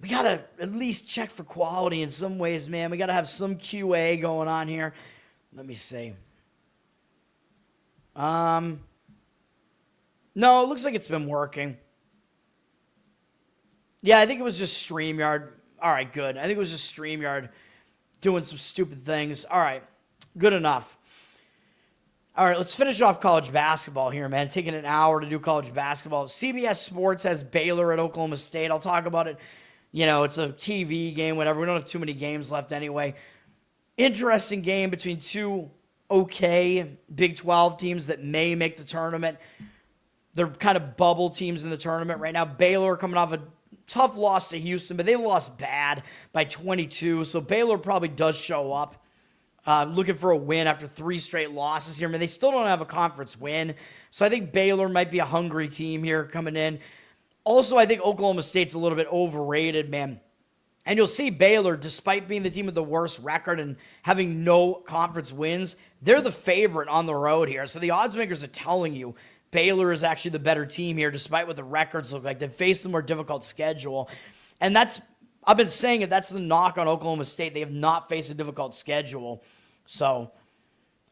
S1: We gotta at least check for quality in some ways, man. We gotta have some QA going on here. Let me see. No, it looks like it's been working. Yeah, I think it was just StreamYard. All right, good. I think it was just StreamYard doing some stupid things. All right, good enough. All right, let's finish off college basketball here, man. Taking an hour to do college basketball. CBS Sports has Baylor at Oklahoma State. I'll talk about it. You know, it's a TV game, whatever. We don't have too many games left anyway. Interesting game between two okay Big 12 teams that may make the tournament. They're kind of bubble teams in the tournament right now. Baylor coming off a tough loss to Houston, but they lost bad by 22. So Baylor probably does show up looking for a win after 3 straight losses here. I mean, they still don't have a conference win. So I think Baylor might be a hungry team here coming in. Also, I think Oklahoma State's a little bit overrated, man. And you'll see Baylor, despite being the team with the worst record and having no conference wins, they're the favorite on the road here. So the odds makers are telling you Baylor is actually the better team here, despite what the records look like. They've faced a more difficult schedule. And I've been saying it, that's the knock on Oklahoma State. They have not faced a difficult schedule. So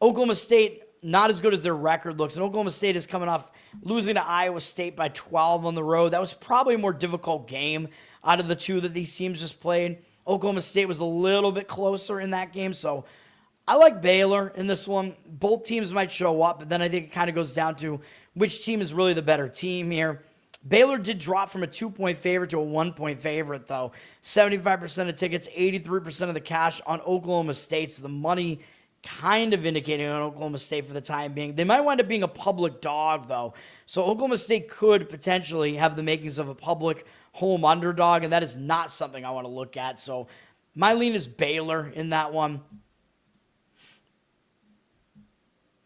S1: Oklahoma State not as good as their record looks. And Oklahoma State is coming off losing to Iowa State by 12 on the road. That was probably a more difficult game out of the two that these teams just played. Oklahoma State was a little bit closer in that game, so I like Baylor in this one. Both teams might show up, but then I think it kind of goes down to which team is really the better team here. Baylor did drop from a 2-point favorite to a 1-point favorite, though. 75% of tickets, 83% of the cash on Oklahoma State, so the money kind of indicating on Oklahoma State for the time being. They might wind up being a public dog, though. So Oklahoma State could potentially have the makings of a public home underdog, and that is not something I want to look at. So my lean is Baylor in that one.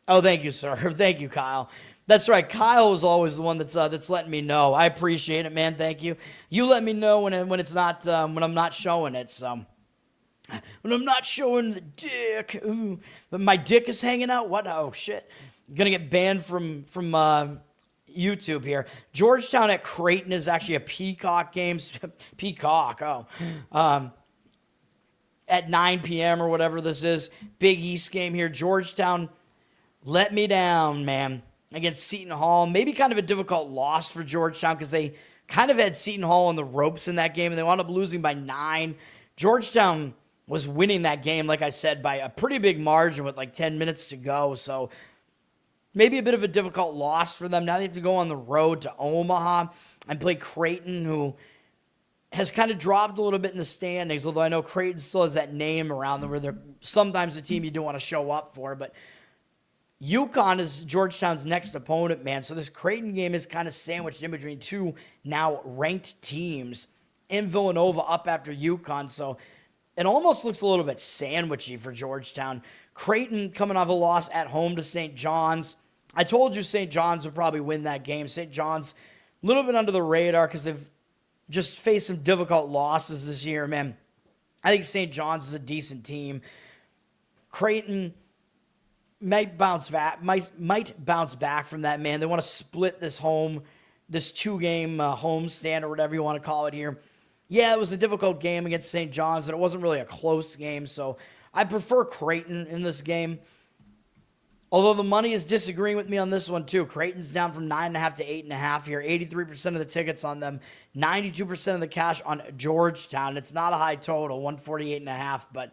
S1: Oh, thank you, sir. Thank you, Kyle. That's right. Kyle is always the one that's letting me know. I appreciate it, man. Thank you. You let me know when it's not when I'm not showing it. So when I'm not showing the dick, ooh, but my dick is hanging out. What? Oh shit! I'm gonna get banned from YouTube here. Georgetown at Creighton is actually a Peacock game. Peacock. Oh. At 9 p.m. or whatever this is. Big East game here. Georgetown let me down, man, against Seton Hall. Maybe kind of a difficult loss for Georgetown because they kind of had Seton Hall on the ropes in that game, and they wound up losing by 9. Georgetown was winning that game, like I said, by a pretty big margin with like 10 minutes to go. So maybe a bit of a difficult loss for them. Now they have to go on the road to Omaha and play Creighton, who has kind of dropped a little bit in the standings, although I know Creighton still has that name around them where they're sometimes a team you don't want to show up for. But UConn is Georgetown's next opponent, man. So this Creighton game is kind of sandwiched in between two now ranked teams in Villanova up after UConn. So it almost looks a little bit sandwichy for Georgetown. Creighton coming off a loss at home to St. John's. I told you St. John's would probably win that game. St. John's a little bit under the radar because they've just faced some difficult losses this year, man. I think St. John's is a decent team. Creighton might bounce back from that, man. They want to split this 2-game homestand or whatever you want to call it here. Yeah, it was a difficult game against St. John's, and it wasn't really a close game, so I prefer Creighton in this game. Although the money is disagreeing with me on this one, too. Creighton's down from 9.5 to 8.5 here. 83% of the tickets on them. 92% of the cash on Georgetown. It's not a high total, 148.5, but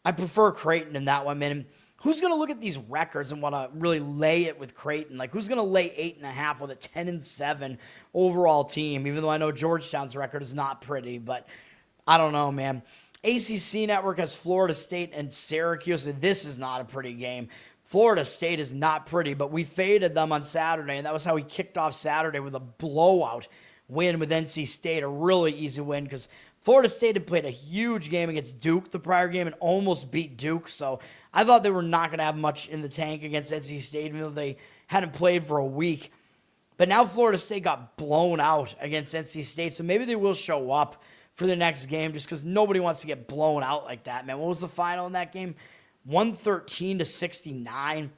S1: I prefer Creighton in that one, man. Who's going to look at these records and want to really lay it with Creighton? Like, who's going to lay 8.5 with a 10-7 overall team? Even though I know Georgetown's record is not pretty, but I don't know, man. ACC Network has Florida State and Syracuse. This is not a pretty game. Florida State is not pretty, but we faded them on Saturday, and that was how we kicked off Saturday with a blowout win with NC State, a really easy win because Florida State had played a huge game against Duke the prior game and almost beat Duke, so I thought they were not going to have much in the tank against NC State, even though they hadn't played for a week. But now Florida State got blown out against NC State, so maybe they will show up for the next game just because nobody wants to get blown out like that, man. What was the final in that game? 113 to 69.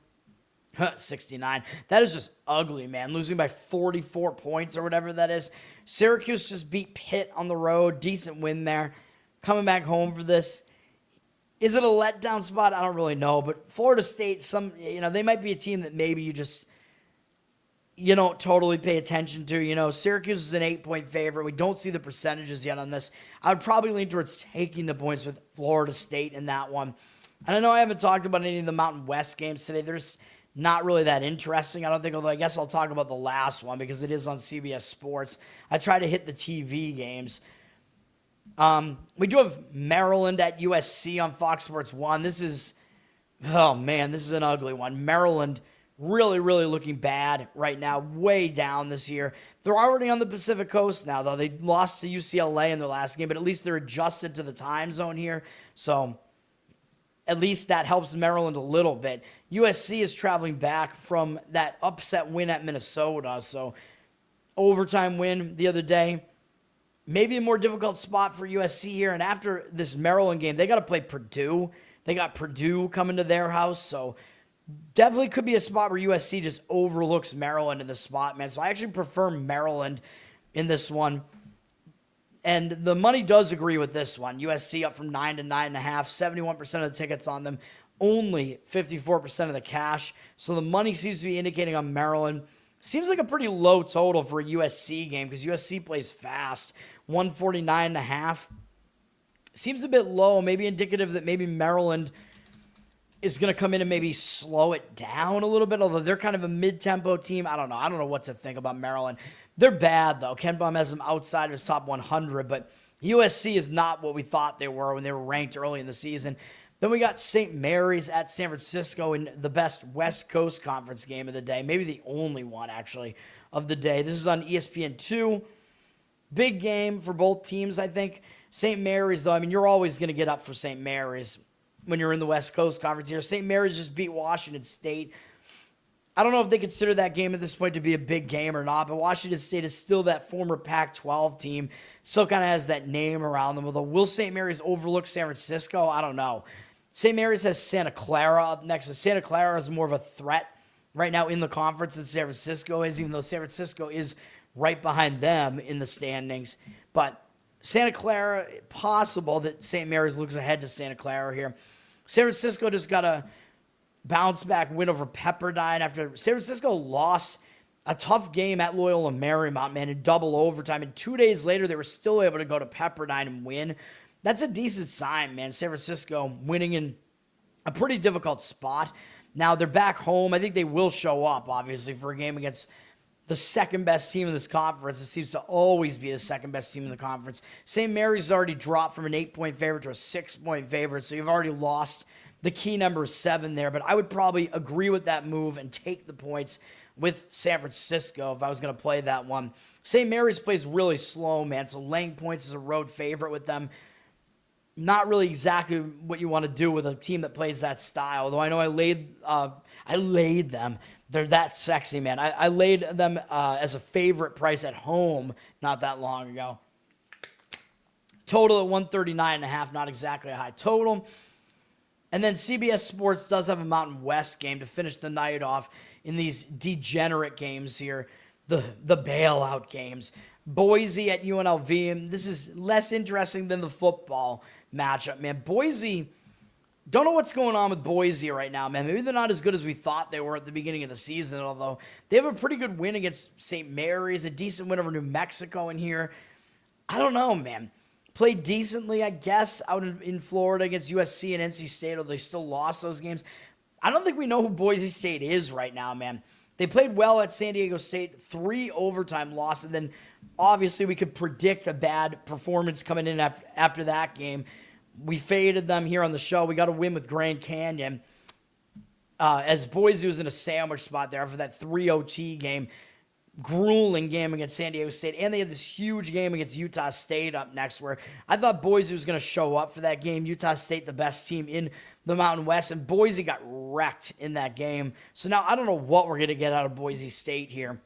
S1: 69. That is just ugly, man. Losing by 44 points or whatever that is. Syracuse just beat Pitt on the road. Decent win there. Coming back home for this. Is it a letdown spot? I don't really know. But Florida State, they might be a team that maybe you don't totally pay attention to. Syracuse is an 8-point favorite. We don't see the percentages yet on this. I would probably lean towards taking the points with Florida State in that one. And I know I haven't talked about any of the Mountain West games today. There's not really that interesting, I don't think, although I guess I'll talk about the last one because it is on CBS Sports. I try to hit the TV games. We do have Maryland at USC on Fox Sports 1. This is an ugly one. Maryland really, really looking bad right now, way down this year. They're already on the Pacific Coast now, though. They lost to UCLA in their last game, but at least they're adjusted to the time zone here. So at least that helps Maryland a little bit. USC is traveling back from that upset win at Minnesota. So overtime win the other day. Maybe a more difficult spot for USC here. And after this Maryland game, they got to play Purdue. They got Purdue coming to their house. So definitely could be a spot where USC just overlooks Maryland in the spot, man. So I actually prefer Maryland in this one. And the money does agree with this one. USC up from 9 to 9.5, 71% of the tickets on them. only 54% of the cash. So the money seems to be indicating on Maryland. Seems like a pretty low total for a USC game because USC plays fast. 149.5. Seems a bit low, maybe indicative that maybe Maryland is going to come in and maybe slow it down a little bit, although they're kind of a mid-tempo team. I don't know. I don't know what to think about Maryland. They're bad, though. Ken Baum has them outside of his top 100, but USC is not what we thought they were when they were ranked early in the season. Then we got St. Mary's at San Francisco in the best West Coast Conference game of the day, maybe the only one, actually, of the day. This is on ESPN2. Big game for both teams, I think. St. Mary's, though, I mean, you're always going to get up for St. Mary's when you're in the West Coast Conference here. St. Mary's just beat Washington State. I don't know if they consider that game at this point to be a big game or not, but Washington State is still that former Pac-12 team. Still kind of has that name around them. Although, will St. Mary's overlook San Francisco? I don't know. St. Mary's has Santa Clara up next. And Santa Clara is more of a threat right now in the conference than San Francisco is, even though San Francisco is right behind them in the standings. But Santa Clara, possible that St. Mary's looks ahead to Santa Clara here. San Francisco just got a bounce-back win over Pepperdine after San Francisco lost a tough game at Loyola Marymount, man, in double overtime. And 2 days later, they were still able to go to Pepperdine and win. That's a decent sign, man. San Francisco winning in a pretty difficult spot. Now, they're back home. I think they will show up, obviously, for a game against the second-best team in this conference. It seems to always be the second-best team in the conference. St. Mary's has already dropped from an 8-point favorite to a 6-point favorite, so you've already lost the key number 7 there. But I would probably agree with that move and take the points with San Francisco if I was going to play that one. St. Mary's plays really slow, man, so laying points is a road favorite with them. Not really exactly what you want to do with a team that plays that style, though I know I laid them. They're that sexy, man. I laid them as a favorite price at home not that long ago. Total at 139.5, not exactly a high total. And then CBS Sports does have a Mountain West game to finish the night off in these degenerate games here, the bailout games. Boise at UNLV, and this is less interesting than the football matchup, man. Boise, don't know what's going on with Boise right now, man. Maybe they're not as good as we thought they were at the beginning of the season, although they have a pretty good win against St. Mary's, a decent win over New Mexico in here. I don't know, man. Played decently, I guess, out in Florida against USC and NC State, although they still lost those games. I don't think we know who Boise State is right now, man. They played well at San Diego State, 3 overtime loss, and then obviously we could predict a bad performance coming in after that game. We faded them here on the show. We got a win with Grand Canyon as Boise was in a sandwich spot there after that 3 OT game. Grueling game against San Diego State, and they had this huge game against Utah State up next where I thought Boise was going to show up for that game. Utah State, the best team in the Mountain West, and Boise got wrecked in that game. So now I don't know what we're going to get out of Boise State here.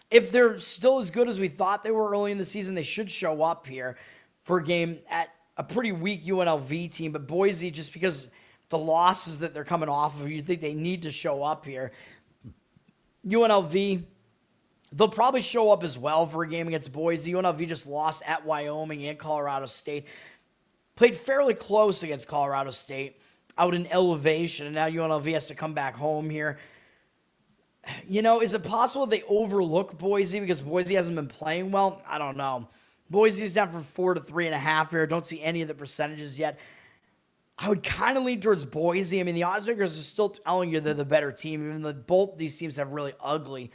S1: If they're still as good as we thought they were early in the season, they should show up here for a game at a pretty weak UNLV team. But Boise, just because the losses that they're coming off of, you think they need to show up here. UNLV, they'll probably show up as well for a game against Boise. UNLV just lost at Wyoming and Colorado State. Played fairly close against Colorado State out in elevation, and now UNLV has to come back home here. You know, is it possible they overlook Boise because Boise hasn't been playing well? I don't know. Boise's down from 4 to 3.5 here. Don't see any of the percentages yet. I would kind of lean towards Boise. I mean, the odds makers are still telling you they're the better team, even though both these teams have really ugly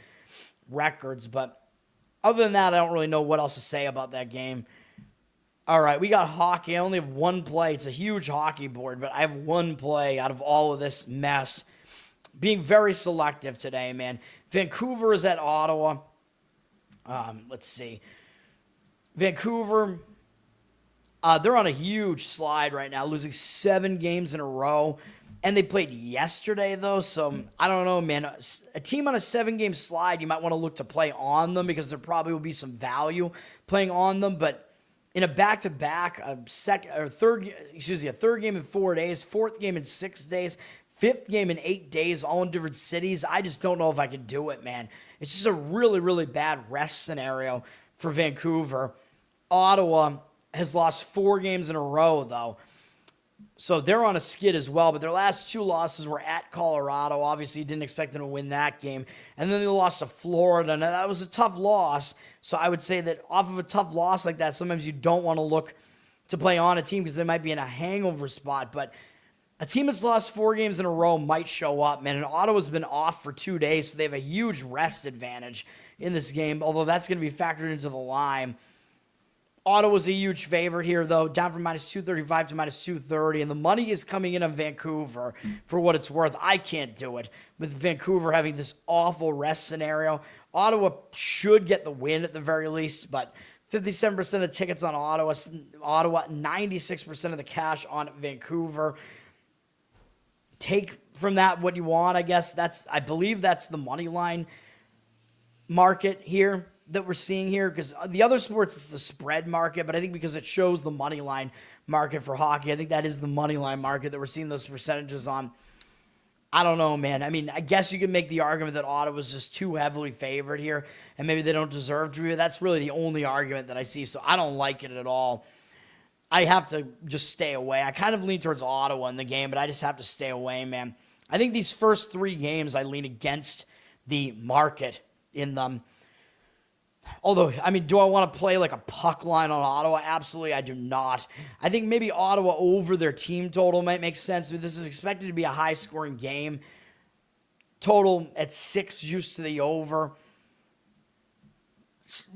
S1: records. But other than that, I don't really know what else to say about that game. All right, we got hockey. I only have one play. It's a huge hockey board, but I have one play out of all of this mess. Being very selective today, man. Vancouver is at Ottawa. Let's see. Vancouver, they're on a huge slide right now, losing 7 games in a row. And they played yesterday, though, so I don't know, man. A team on a 7-game slide, you might want to look to play on them because there probably will be some value playing on them. But in a back-to-back, a third game in 4 days, 4th game in 6 days, 5th game in 8 days, all in different cities, I just don't know if I could do it, man. It's just a really, really bad rest scenario for Vancouver. Ottawa has lost 4 games in a row, though. So they're on a skid as well, but their last 2 losses were at Colorado. Obviously, didn't expect them to win that game. And then they lost to Florida, and that was a tough loss. So I would say that off of a tough loss like that, sometimes you don't want to look to play on a team because they might be in a hangover spot. But a team that's lost 4 games in a row might show up, man. And Ottawa's been off for 2 days, so they have a huge rest advantage in this game, although that's going to be factored into the line. Ottawa's a huge favorite here, though, down from minus 235 to minus 230, and the money is coming in on Vancouver for what it's worth. I can't do it with Vancouver having this awful rest scenario. Ottawa should get the win at the very least, but 57% of tickets on Ottawa, 96% of the cash on Vancouver. Take from that what you want, I guess. I believe that's the money line market here that we're seeing here, because the other sports is the spread market, but I think because it shows the money line market for hockey, I think that is the money line market that we're seeing those percentages on. I don't know, man. I mean, I guess you could make the argument that Ottawa's just too heavily favored here, and maybe they don't deserve to be. That's really the only argument that I see, so I don't like it at all. I have to just stay away. I kind of lean towards Ottawa in the game, but I just have to stay away, man. I think these first 3 games, I lean against the market in them. Although, I mean, do I want to play like a puck line on Ottawa? Absolutely, I do not. I think maybe Ottawa over their team total might make sense. This is expected to be a high-scoring game. Total at 6, juice to the over.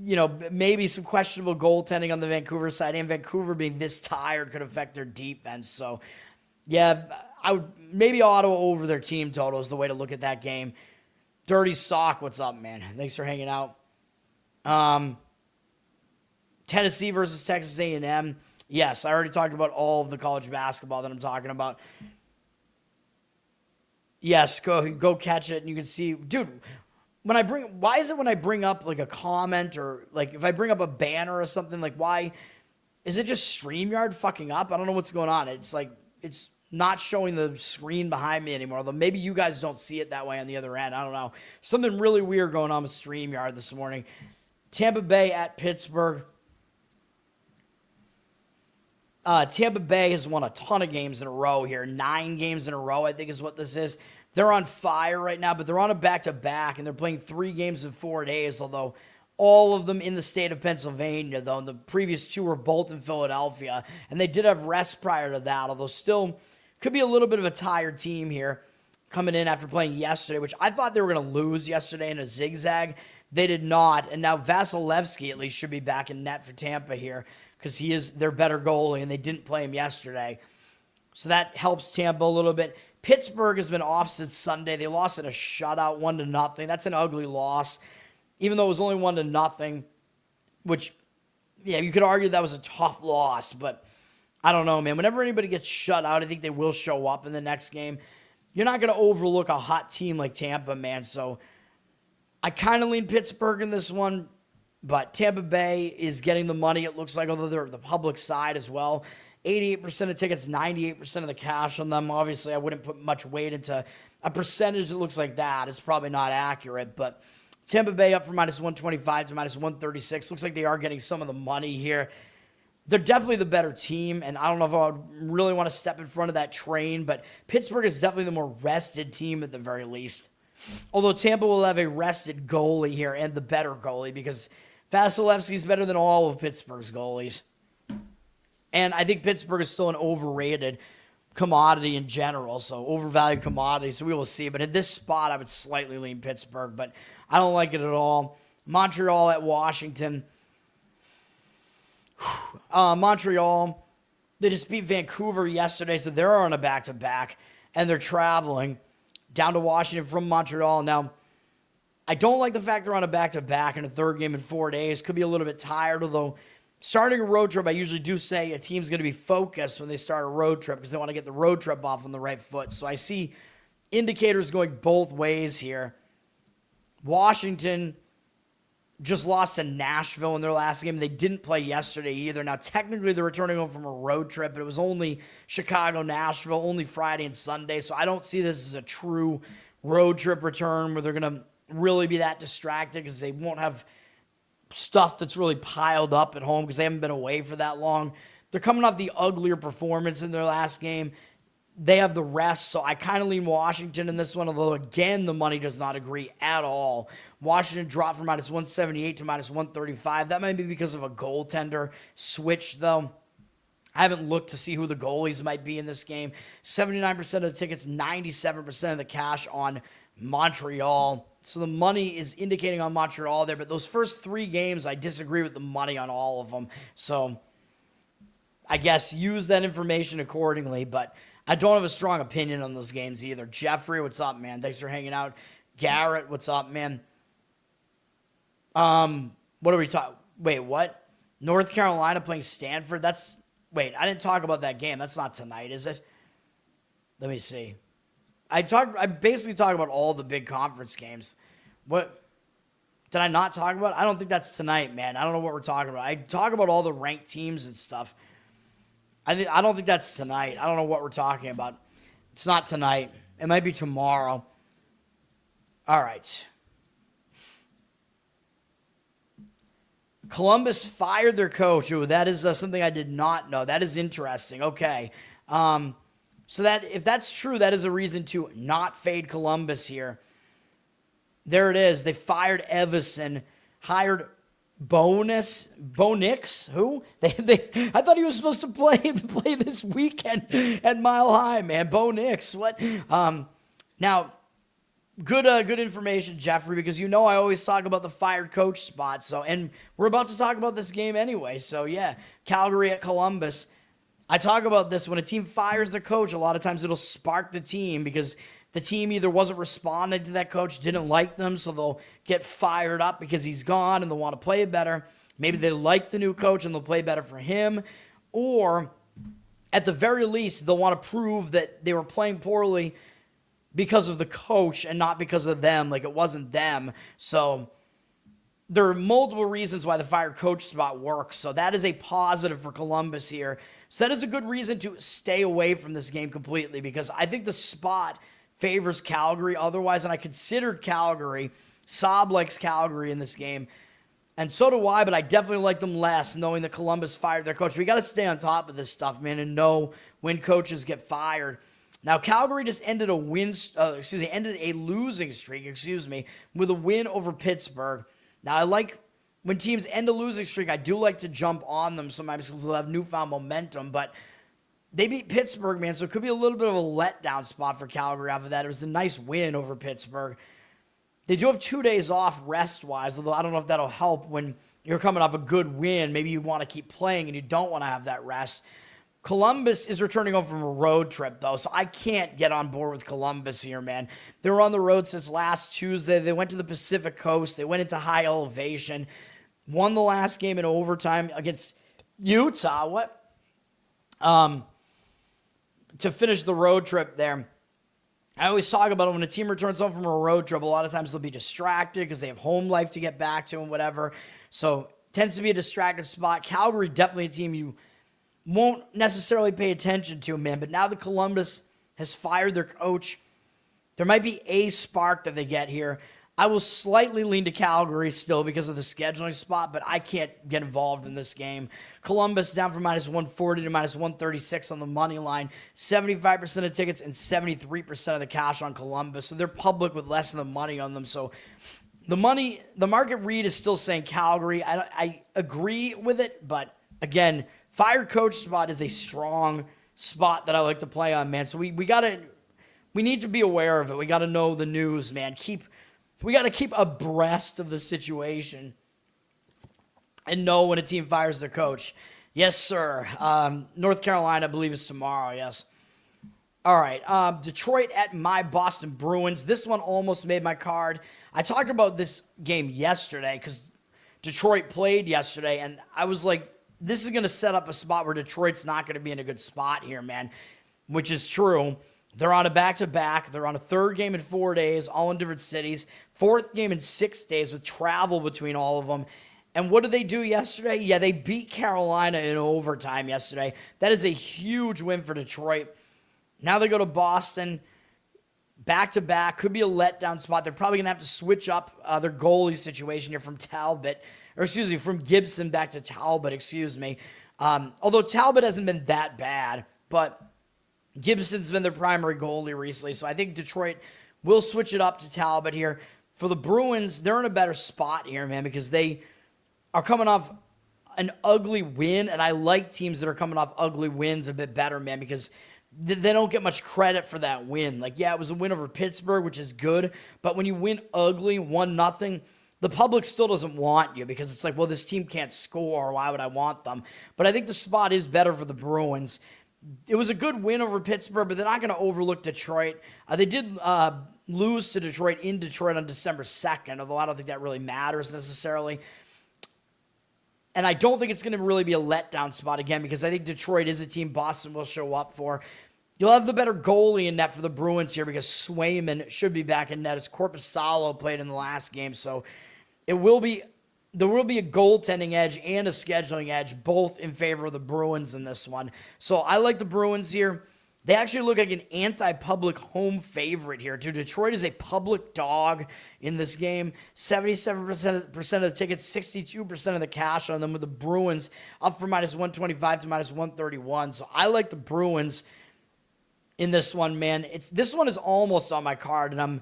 S1: You know, maybe some questionable goaltending on the Vancouver side, and Vancouver being this tired could affect their defense. So, yeah, I would maybe Ottawa over their team total is the way to look at that game. Dirty Sock, what's up, man? Thanks for hanging out. Tennessee versus Texas A&M. Yes, I already talked about all of the college basketball that I'm talking about. Yes, go catch it, and you can see, dude. Why is it when I bring up like a comment or like if I bring up a banner or something, like why is it just StreamYard fucking up? I don't know what's going on. It's like it's not showing the screen behind me anymore. Although maybe you guys don't see it that way on the other end. I don't know. Something really weird going on with StreamYard this morning. Tampa Bay at Pittsburgh. Tampa Bay has won a ton of games in a row here. 9 games in a row, I think is what this is. They're on fire right now, but they're on a back-to-back, and they're playing 3 games in 4 days, although all of them in the state of Pennsylvania, though. And the previous 2 were both in Philadelphia, and they did have rest prior to that, although still could be a little bit of a tired team here coming in after playing yesterday, which I thought they were going to lose yesterday in a zigzag. They did not, and now Vasilevsky at least should be back in net for Tampa here because he is their better goalie, and they didn't play him yesterday. So that helps Tampa a little bit. Pittsburgh has been off since Sunday. They lost in a shutout, 1-0. That's an ugly loss, even though it was only 1-0, which, yeah, you could argue that was a tough loss, but I don't know, man. Whenever anybody gets shut out, I think they will show up in the next game. You're not going to overlook a hot team like Tampa, man, so I kind of lean Pittsburgh in this one, but Tampa Bay is getting the money, it looks like, although they're the public side as well. 88% of tickets, 98% of the cash on them. Obviously, I wouldn't put much weight into a percentage that looks like that. It's probably not accurate, but Tampa Bay up from minus 125 to minus 136. Looks like they are getting some of the money here. They're definitely the better team, and I don't know if I would really want to step in front of that train, but Pittsburgh is definitely the more rested team at the very least. Although Tampa will have a rested goalie here and the better goalie because Vasilevsky's better than all of Pittsburgh's goalies. And I think Pittsburgh is still an overrated commodity in general, so overvalued commodity, so we will see. But at this spot, I would slightly lean Pittsburgh, but I don't like it at all. Montreal at Washington. Montreal, they just beat Vancouver yesterday, so they're on a back-to-back, and they're traveling down to Washington from Montreal. Now, I don't like the fact they're on a back-to-back in a 3rd game in 4 days. Could be a little bit tired, although starting a road trip, I usually do say a team's going to be focused when they start a road trip because they want to get the road trip off on the right foot. So I see indicators going both ways here. Washington just lost to Nashville in their last game. They didn't play yesterday either. Now, technically, they're returning home from a road trip, but it was only Chicago, Nashville, only Friday and Sunday. So I don't see this as a true road trip return where they're going to really be that distracted because they won't have stuff that's really piled up at home because they haven't been away for that long. they're coming off the uglier performance in their last game. They have the rest, so I kind of lean Washington in this one, although, again, the money does not agree at all. Washington dropped from minus 178 to minus 135. That might be because of a goaltender switch, though. I haven't looked to see who the goalies might be in this game. 79% of the tickets, 97% of the cash on Montreal. So the money is indicating on Montreal there, but those first 3 games, I disagree with the money on all of them. So I guess use that information accordingly, but I don't have a strong opinion on those games either. Jeffrey, what's up, man? Thanks for hanging out. Garrett, what's up, man? What are we talking? Wait, what? North Carolina playing Stanford? Wait, I didn't talk about that game. That's not tonight, is it? Let me see. I basically talked about all the big conference games. What did I not talk about? I don't think that's tonight, man. I don't know what we're talking about. I talk about all the ranked teams and stuff. I don't think that's tonight. I don't know what we're talking about. It's not tonight. It might be tomorrow. All right. Columbus fired their coach. Ooh, that is something I did not know. That is interesting. Okay. So that if that's true, that is a reason to not fade Columbus here. There it is. They fired Evison, hired Bonix, who? I thought he was supposed to play this weekend at Mile High, man. Bonix, what? Now, good information, Jeffrey, because I always talk about the fired coach spot. So, and we're about to talk about this game anyway. So, yeah, Calgary at Columbus. I talk about this when a team fires their coach. A lot of times it'll spark the team because the team either wasn't responding to that coach, didn't like them, so they'll get fired up because he's gone and they'll want to play better. Maybe they like the new coach and they'll play better for him. Or, at the very least, they'll want to prove that they were playing poorly because of the coach and not because of them, like it wasn't them. So, there are multiple reasons why the fired coach spot works. So, that is a positive for Columbus here. So, that is a good reason to stay away from this game completely because I think the spot favors Calgary otherwise, and I considered Calgary. Saab likes Calgary in this game, and so do I, but I definitely like them less knowing that Columbus fired their coach. We got to stay on top of this stuff, man, and know when coaches get fired. Now, Calgary just ended ended a losing streak, with a win over Pittsburgh. Now, I like when teams end a losing streak, I do like to jump on them sometimes because they'll have newfound momentum, but they beat Pittsburgh, man, so it could be a little bit of a letdown spot for Calgary off of that. It was a nice win over Pittsburgh. They do have 2 days off rest-wise, although I don't know if that'll help when you're coming off a good win. Maybe you want to keep playing and you don't want to have that rest. Columbus is returning home from a road trip, though, so I can't get on board with Columbus here, man. They were on the road since last Tuesday. They went to the Pacific Coast. They went into high elevation. Won the last game in overtime against Utah. What? To finish the road trip there. I always talk about it when a team returns home from a road trip, a lot of times they'll be distracted because they have home life to get back to and whatever. So, tends to be a distracted spot. Calgary, definitely a team you won't necessarily pay attention to, man. But now that Columbus has fired their coach, there might be a spark that they get here. I will slightly lean to Calgary still because of the scheduling spot, but I can't get involved in this game. Columbus down from minus 140 to minus 136 on the money line. 75% of tickets and 73% of the cash on Columbus. So they're public with less than the money on them. So the market read is still saying Calgary. I agree with it, but again, fired coach spot is a strong spot that I like to play on, man. So we need to be aware of it. We got to know the news, man. We got to keep abreast of the situation and know when a team fires their coach. Yes, sir. North Carolina, I believe, is tomorrow, yes. All right. Detroit at my Boston Bruins. This one almost made my card. I talked about this game yesterday because Detroit played yesterday, and I was like, this is going to set up a spot where Detroit's not going to be in a good spot here, man, which is true. They're on a back-to-back. They're on a third game in 4 days, all in different cities. Fourth game in 6 days with travel between all of them. And what did they do yesterday? Yeah, they beat Carolina in overtime yesterday. That is a huge win for Detroit. Now they go to Boston, back-to-back. Could be a letdown spot. They're probably going to have to switch up their goalie situation here from Gibson back to Talbot, Although Talbot hasn't been that bad, but Gibson's been their primary goalie recently, so I think Detroit will switch it up to Talbot here. For the Bruins, they're in a better spot here, man, because they are coming off an ugly win, and I like teams that are coming off ugly wins a bit better, man, because they don't get much credit for that win. Like, yeah, it was a win over Pittsburgh, which is good, but when you win ugly, 1-0, the public still doesn't want you because it's like, well, this team can't score. Why would I want them? But I think the spot is better for the Bruins. It was a good win over Pittsburgh, but they're not going to overlook Detroit. They did lose to Detroit in Detroit on December 2nd, although I don't think that really matters necessarily. And I don't think it's going to really be a letdown spot again because I think Detroit is a team Boston will show up for. You'll have the better goalie in net for the Bruins here because Swayman should be back in net as Corpusalo played in the last game. So there will be a goaltending edge and a scheduling edge, both in favor of the Bruins in this one. So I like the Bruins here. They actually look like an anti-public home favorite here, too. Detroit is a public dog in this game. 77% of the tickets, 62% of the cash on them, with the Bruins up from -125 to -131. So I like the Bruins in this one, man. This one is almost on my card, and I'm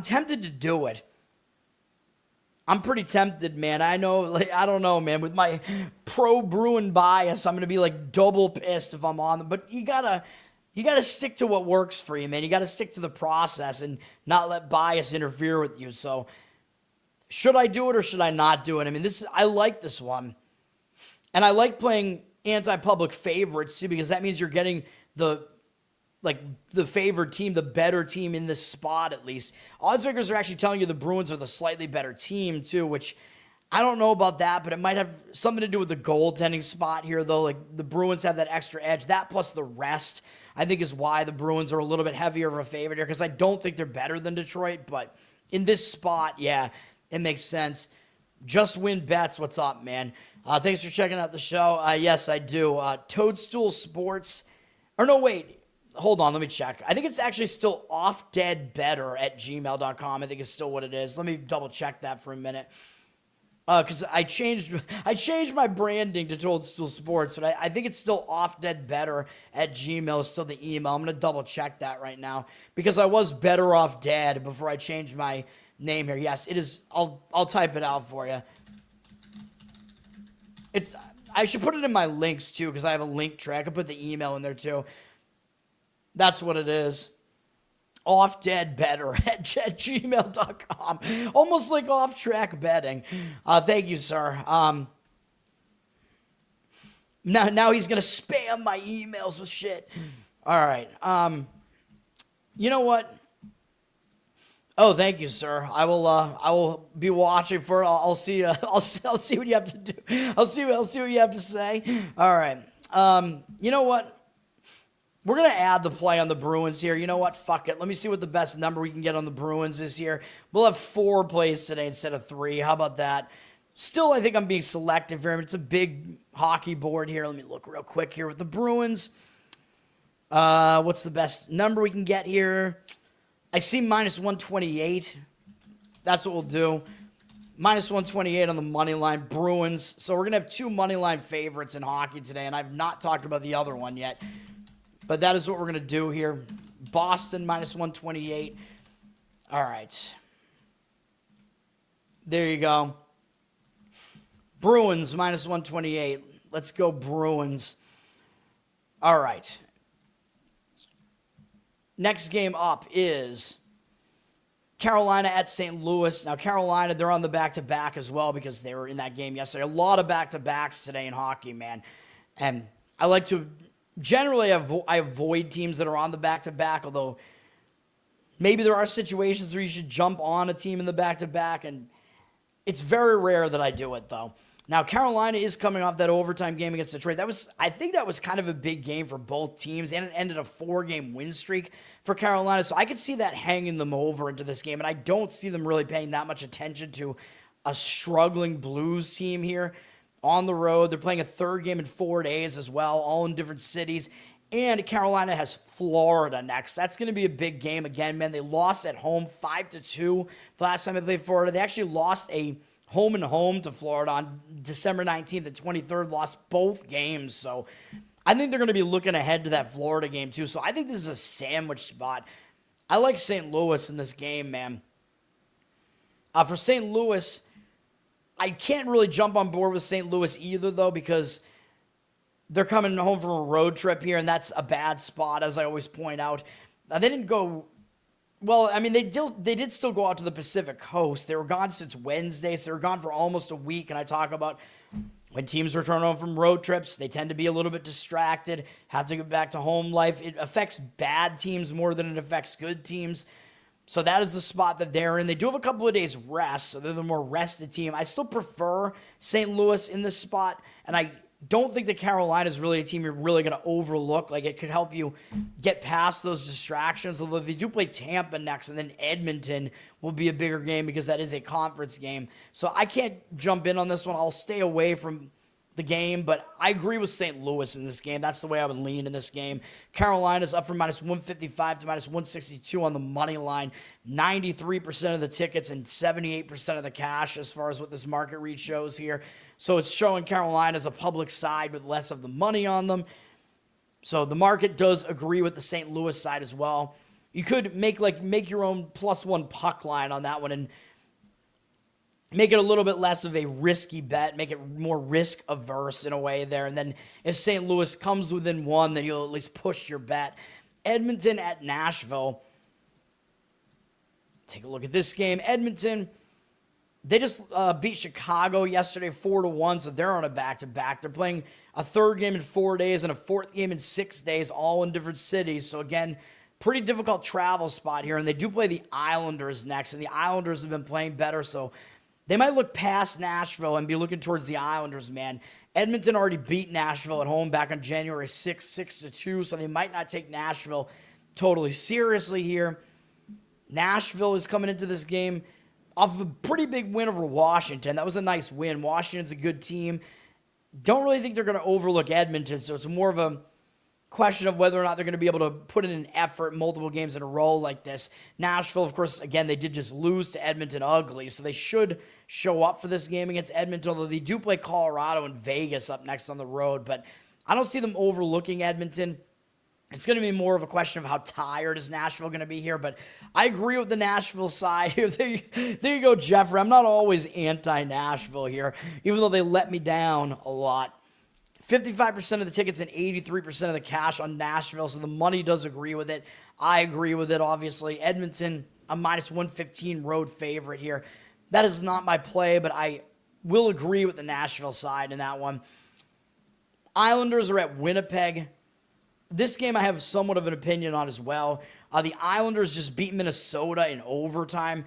S1: tempted to do it. I'm pretty tempted, man. I know, I don't know, man. With my pro-Bruin bias, I'm going to be double pissed if I'm on them. But you gotta stick to what works for you, man. You got to stick to the process and not let bias interfere with you. So should I do it or should I not do it? I mean, I like this one. And I like playing anti-public favorites, too, because that means you're getting the favored team, the better team in this spot, at least. Odds makers are actually telling you the Bruins are the slightly better team, too, which I don't know about that, but it might have something to do with the goaltending spot here, though. The Bruins have that extra edge. That plus the rest, I think, is why the Bruins are a little bit heavier of a favorite here, because I don't think they're better than Detroit, but in this spot, yeah, it makes sense. Just Win Bets, what's up, man? Thanks for checking out the show. Yes, I do. Toadstool Sports, or no, wait. Hold on, let me check. I think it's actually still offdeadbetter@gmail.com. I think it's still what it is. Let me double check that for a minute. Because I changed my branding to Toadstool Sports, but I think it's still offdeadbetter@gmail is still the email. I'm going to double check that right now because I was better off dead before I changed my name here. Yes, it is. I'll type it out for you. I should put it in my links too because I have a link tray. I could put the email in there too. That's what it is. Offdeadbetter@gmail.com. Almost like off-track betting. Thank you, sir. Now he's going to spam my emails with shit. All right. You know what? Oh, thank you, sir. I will be watching for it. I'll see. I'll see what you have to do. I'll see what you have to say. All right. You know what? We're going to add the play on the Bruins here. You know what? Fuck it. Let me see what the best number we can get on the Bruins is here. We'll have 4 plays today instead of 3. How about that? Still, I think I'm being selective here. It's a big hockey board here. Let me look real quick here with the Bruins. What's the best number we can get here? I see -128. That's what we'll do. -128 on the money line, Bruins. So we're going to have 2 money line favorites in hockey today, and I've not talked about the other one yet. But that is what we're going to do here. Boston -128. All right. There you go. Bruins -128. Let's go Bruins. All right. Next game up is Carolina at St. Louis. Now, Carolina, they're on the back-to-back as well because they were in that game yesterday. A lot of back-to-backs today in hockey, man. And I like to... Generally, I avoid teams that are on the back-to-back, although maybe there are situations where you should jump on a team in the back-to-back, and it's very rare that I do it, though. Now, Carolina is coming off that overtime game against Detroit. I think that was kind of a big game for both teams, and it ended a 4-game win streak for Carolina, so I could see that hanging them over into this game, and I don't see them really paying that much attention to a struggling Blues team here. On the road, they're playing a 3rd game in 4 days as well, all in different cities. And Carolina has Florida next. That's going to be a big game again, man. They lost at home 5-2 the last time they played Florida. They actually lost a home and home to Florida on December 19th and 23rd, lost both games. So I think they're going to be looking ahead to that Florida game too. So I think this is a sandwich spot. I like St. Louis in this game, man. For St. Louis, I can't really jump on board with St. Louis either, though, because they're coming home from a road trip here, and that's a bad spot, as I always point out. They didn't go... Well, I mean, they did still go out to the Pacific Coast. They were gone since Wednesday, so they were gone for almost a week. And I talk about when teams return home from road trips, they tend to be a little bit distracted, have to get back to home life. It affects bad teams more than it affects good teams. So that is the spot that they're in. They do have a couple of days rest, so they're the more rested team. I still prefer St. Louis in this spot, and I don't think that Carolina is really a team you're really going to overlook. Like, it could help you get past those distractions, although they do play Tampa next, and then Edmonton will be a bigger game because that is a conference game. So I can't jump in on this one. I'll stay away from the game, but I agree with St. Louis in this game. That's the way I would lean in this game. Carolina's up from minus 155 to minus 162 on the money line. 93% of the tickets and 78% of the cash as far as what this market read shows here. So it's showing Carolina as a public side with less of the money on them. So the market does agree with the St. Louis side as well. You could make your own +1 puck line on that one and make it a little bit less of a risky bet, make it more risk averse in a way there. And then if St. Louis comes within one, then you'll at least push your bet. Edmonton at Nashville. Take a look at this game. Edmonton, they just beat Chicago yesterday 4-1, so they're on a back-to-back. They're playing a third game in 4 days and a fourth game in 6 days, all in different cities. So again, pretty difficult travel spot here. And they do play the Islanders next, and the Islanders have been playing better, so they might look past Nashville and be looking towards the Islanders, man. Edmonton already beat Nashville at home back on January 6th, 6-2, so they might not take Nashville totally seriously here. Nashville is coming into this game off of a pretty big win over Washington. That was a nice win. Washington's a good team. Don't really think they're going to overlook Edmonton, so it's more of a question of whether or not they're going to be able to put in an effort multiple games in a row like this. Nashville, of course, again, they did just lose to Edmonton ugly, so they should show up for this game against Edmonton, although they do play Colorado and Vegas up next on the road, but I don't see them overlooking Edmonton. It's going to be more of a question of how tired is Nashville going to be here, but I agree with the Nashville side here. There you go, Jeffrey. I'm not always anti-Nashville here, even though they let me down a lot. 55% of the tickets and 83% of the cash on Nashville, so the money does agree with it. I agree with it, obviously. Edmonton, a minus 115 road favorite here. That is not my play, but I will agree with the Nashville side in that one. Islanders are at Winnipeg. This game I have somewhat of an opinion on as well. The Islanders just beat Minnesota in overtime.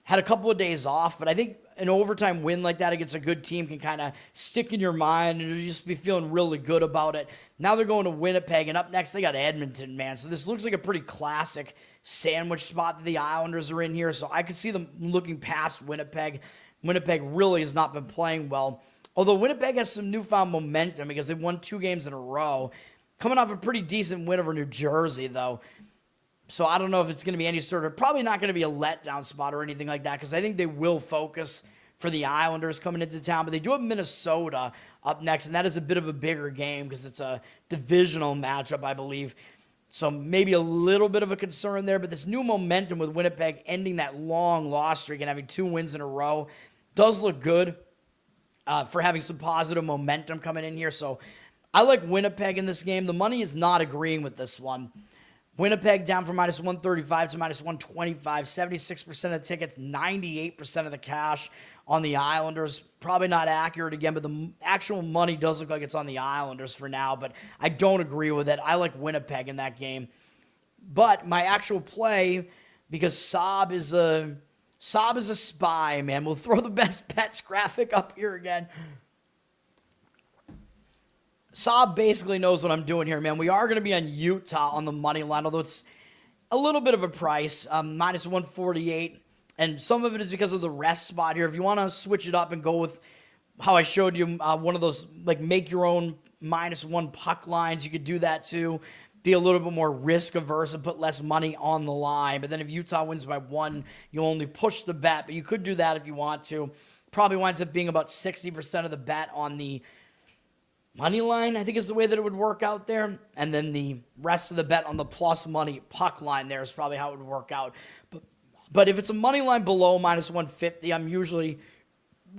S1: Had a couple of days off, but I think an overtime win like that against a good team can kind of stick in your mind and you'll just be feeling really good about it. Now they're going to Winnipeg, and up next they got Edmonton, man. So this looks like a pretty classic sandwich spot that the Islanders are in here. So I could see them looking past Winnipeg. Winnipeg really has not been playing well. Although Winnipeg has some newfound momentum because they've won 2 games in a row. Coming off a pretty decent win over New Jersey, though. So I don't know if it's going to be any sort of, probably not going to be a letdown spot or anything like that, because I think they will focus for the Islanders coming into town. But they do have Minnesota up next, and that is a bit of a bigger game because it's a divisional matchup, I believe. So maybe a little bit of a concern there. But this new momentum with Winnipeg ending that long loss streak and having 2 wins in a row does look good for having some positive momentum coming in here. So I like Winnipeg in this game. The money is not agreeing with this one. Winnipeg down from minus 135 to minus 125. 76% of the tickets, 98% of the cash on the Islanders. Probably not accurate again, but the actual money does look like it's on the Islanders for now, but I don't agree with it. I like Winnipeg in that game. But my actual play, because Saab is a spy, man. We'll throw the best bets graphic up here again. Saab basically knows what I'm doing here, man. We are going to be on Utah on the money line, although it's a little bit of a price, minus 148. And some of it is because of the rest spot here. If you want to switch it up and go with how I showed you, one of those, like, make your own minus 1 puck lines, you could do that too. Be a little bit more risk averse and put less money on the line. But then if Utah wins by 1, you'll only push the bet. But you could do that if you want to. Probably winds up being about 60% of the bet on the money line, I think is the way that it would work out there. And then the rest of the bet on the plus money puck line there is probably how it would work out. But if it's a money line below minus 150, I'm usually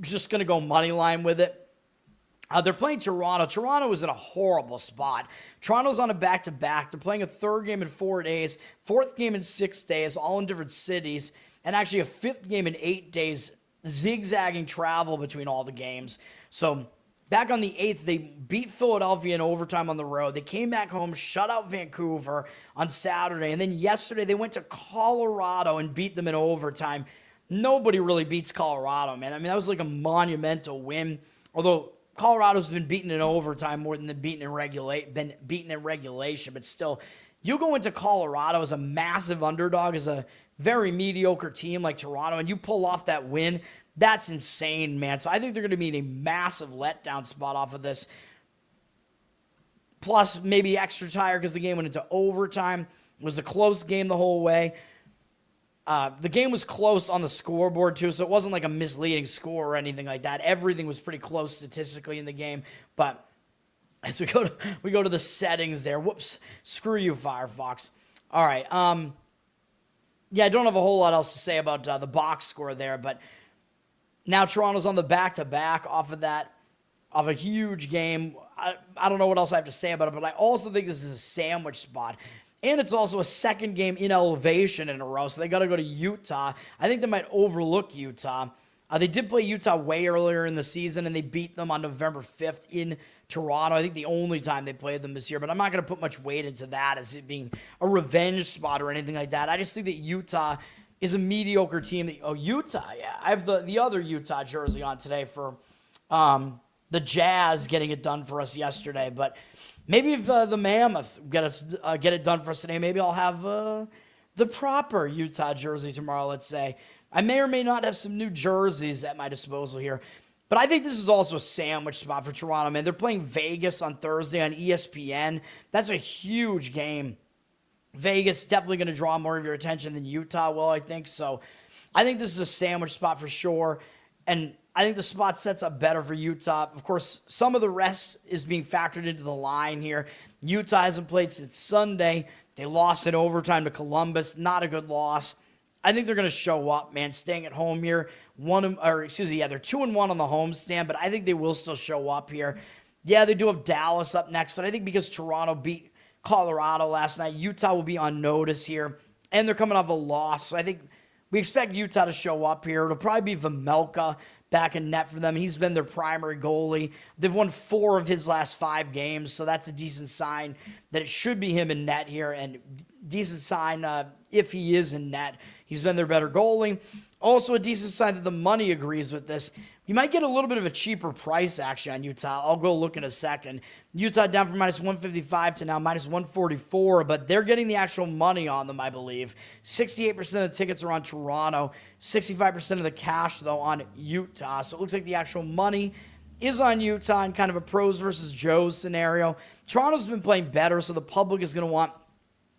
S1: just going to go money line with it. They're playing Toronto. Toronto is in a horrible spot. Toronto's on a back-to-back. They're playing a third game in 4 days, fourth game in 6 days, all in different cities, and actually a fifth game in 8 days, zigzagging travel between all the games. So back on the 8th, they beat Philadelphia in overtime on the road. They came back home, shut out Vancouver on Saturday, and then yesterday they went to Colorado and beat them in overtime. Nobody really beats Colorado, man. I mean, that was like a monumental win, although Colorado's been beaten in overtime more than they've beaten in regulation, but still, you go into Colorado as a massive underdog, as a very mediocre team like Toronto, and you pull off that win, that's insane, man. So I think they're going to be in a massive letdown spot off of this. Plus, maybe extra tire because the game went into overtime. It was a close game the whole way. The game was close on the scoreboard, too, so it wasn't like a misleading score or anything like that. Everything was pretty close statistically in the game. But as we go to the settings there. Whoops. Screw you, Firefox. All right. Yeah, I don't have a whole lot else to say about the box score there, but now Toronto's on the back-to-back off of a huge game. I don't know what else I have to say about it, but I also think this is a sandwich spot. And it's also a second game in elevation in a row, so they got to go to Utah. I think they might overlook Utah. They did play Utah way earlier in the season, and they beat them on November 5th in Toronto. I think the only time they played them this year, but I'm not going to put much weight into that as it being a revenge spot or anything like that. I just think that Utah is a mediocre team. Utah, yeah. I have the other Utah jersey on today for the Jazz getting it done for us yesterday, but maybe if the Mammoth get it done for us today, maybe I'll have the proper Utah jersey tomorrow, let's say. I may or may not have some new jerseys at my disposal here. But I think this is also a sandwich spot for Toronto, man. They're playing Vegas on Thursday on ESPN. That's a huge game. Vegas definitely going to draw more of your attention than Utah will, I think. So I think this is a sandwich spot for sure. And I think the spot sets up better for Utah. Of course, some of the rest is being factored into the line here. Utah hasn't played since Sunday. They lost in overtime to Columbus. Not a good loss. I think they're going to show up, man, staying at home here. They're 2-1 on the homestand, but I think they will still show up here. Yeah, they do have Dallas up next, but I think because Toronto beat Colorado last night, Utah will be on notice here, and they're coming off a loss. So I think we expect Utah to show up here. It'll probably be Vejmelka back in net for them. He's been their primary goalie. They've won 4 of his last 5 games, so that's a decent sign that it should be him in net here, and decent sign if he is in net. He's been their better goalie. Also a decent sign that the money agrees with this. You might get a little bit of a cheaper price, actually, on Utah. I'll go look in a second. Utah down from minus 155 to now minus 144, but they're getting the actual money on them, I believe. 68% of the tickets are on Toronto. 65% of the cash, though, on Utah. So it looks like the actual money is on Utah in kind of a pros versus Joes scenario. Toronto's been playing better, so the public is going to want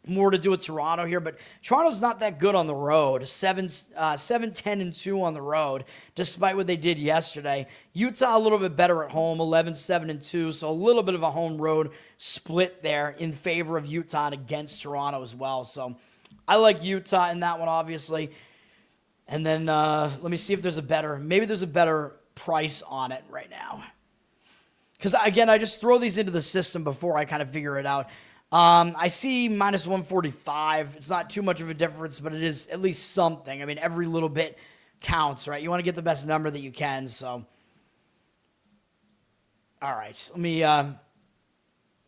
S1: more to do with Toronto here, but Toronto's not that good on the road. 7-10-2 on the road, despite what they did yesterday. Utah a little bit better at home, 11-7-2, so a little bit of a home road split there in favor of Utah and against Toronto as well. So I like Utah in that one, obviously. And then let me see if there's a better price on it right now. Because again, I just throw these into the system before I kind of figure it out. I see minus 145. It's not too much of a difference, but it is at least something. I mean, every little bit counts, right? You want to get the best number that you can, so. All right, let me, I'll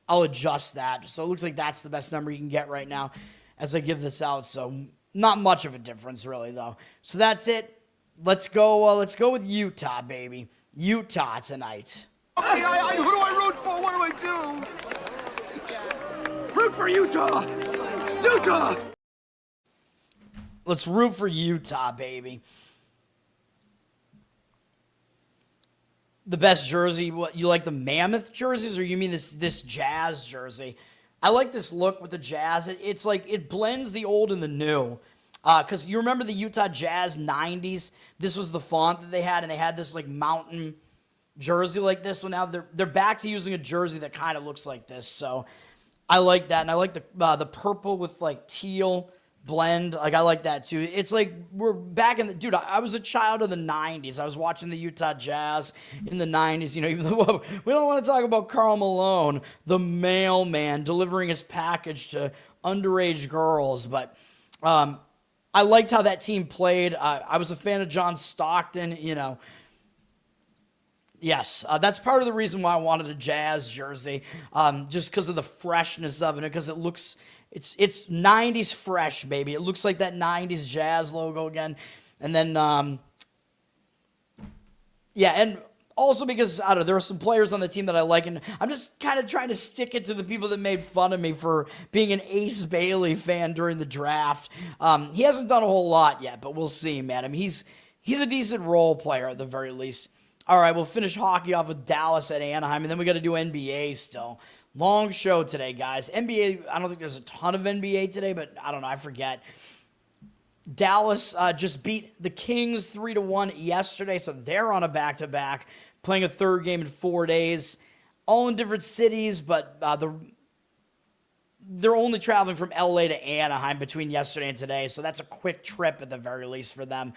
S1: adjust that. So it looks like that's the best number you can get right now as I give this out, so not much of a difference really, though. So that's it. Let's go with Utah, baby. Utah tonight.
S2: Okay, who do I root for? What do I do? Root for Utah! Utah!
S1: Let's root for Utah, baby. The best jersey, what, you like the Mammoth jerseys, or you mean this Jazz jersey? I like this look with the Jazz. It's like it blends the old and the new. Because you remember the Utah Jazz 90s? This was the font that they had, and they had this like mountain jersey like this. Well, now they're back to using a jersey that kind of looks like this. So I like that, and I like the purple with like teal blend. Like, I like that too. It's like we're back in the dude. I was a child of the 90s. I was watching the Utah Jazz in the 90s. You know, even though we don't want to talk about Karl Malone, the mailman delivering his package to underage girls, but I liked how that team played. I was a fan of John Stockton, you know. Yes, that's part of the reason why I wanted a Jazz jersey, just because of the freshness of it, because it looks, it's 90s fresh, baby. It looks like that 90s Jazz logo again. And then, yeah, and also because, I don't know, there are some players on the team that I like, and I'm just kind of trying to stick it to the people that made fun of me for being an Ace Bailey fan during the draft. He hasn't done a whole lot yet, but we'll see, man. I mean, he's a decent role player at the very least. All right, we'll finish hockey off with Dallas at Anaheim, and then we got to do NBA still. Long show today, guys. NBA, I don't think there's a ton of NBA today, but I don't know, I forget. Dallas just beat the Kings 3-1 yesterday, so they're on a back-to-back, playing a third game in 4 days, all in different cities, but they're only traveling from LA to Anaheim between yesterday and today, so that's a quick trip at the very least for them.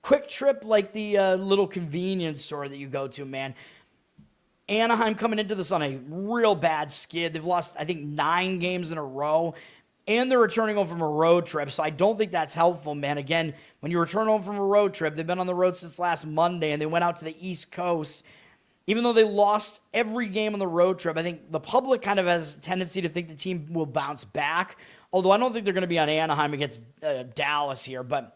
S1: Quick trip like the little convenience store that you go to, man. Anaheim coming into this on a real bad skid. They've lost, I think, 9 games in a row, and they're returning home from a road trip, so I don't think that's helpful, man. Again, when you return home from a road trip, they've been on the road since last Monday, and they went out to the East Coast. Even though they lost every game on the road trip, I think the public kind of has a tendency to think the team will bounce back, although I don't think they're going to be on Anaheim against Dallas here, but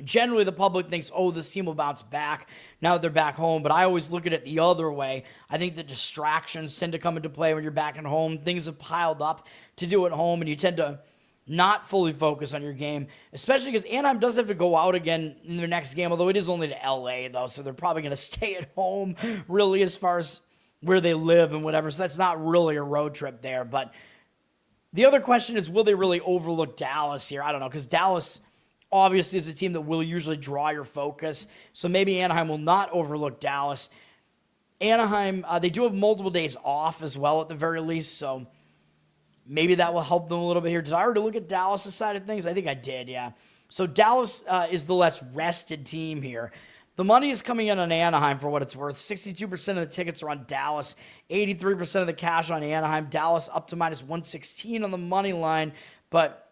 S1: generally, the public thinks, oh, this team will bounce back now that they're back home, but I always look at it the other way. I think the distractions tend to come into play when you're back at home. Things have piled up to do at home, and you tend to not fully focus on your game, especially because Anaheim does have to go out again in their next game, although it is only to LA, though, so they're probably going to stay at home, really, as far as where they live and whatever, so that's not really a road trip there. But the other question is, will they really overlook Dallas here? I don't know, because Dallas obviously is a team that will usually draw your focus, so maybe Anaheim will not overlook Dallas. Anaheim, they do have multiple days off as well at the very least, so maybe that will help them a little bit here. Did I already look at Dallas' side of things? I think I did, yeah. So Dallas is the less rested team here. The money is coming in on Anaheim for what it's worth. 62% of the tickets are on Dallas, 83% of the cash on Anaheim. Dallas up to minus 116 on the money line, but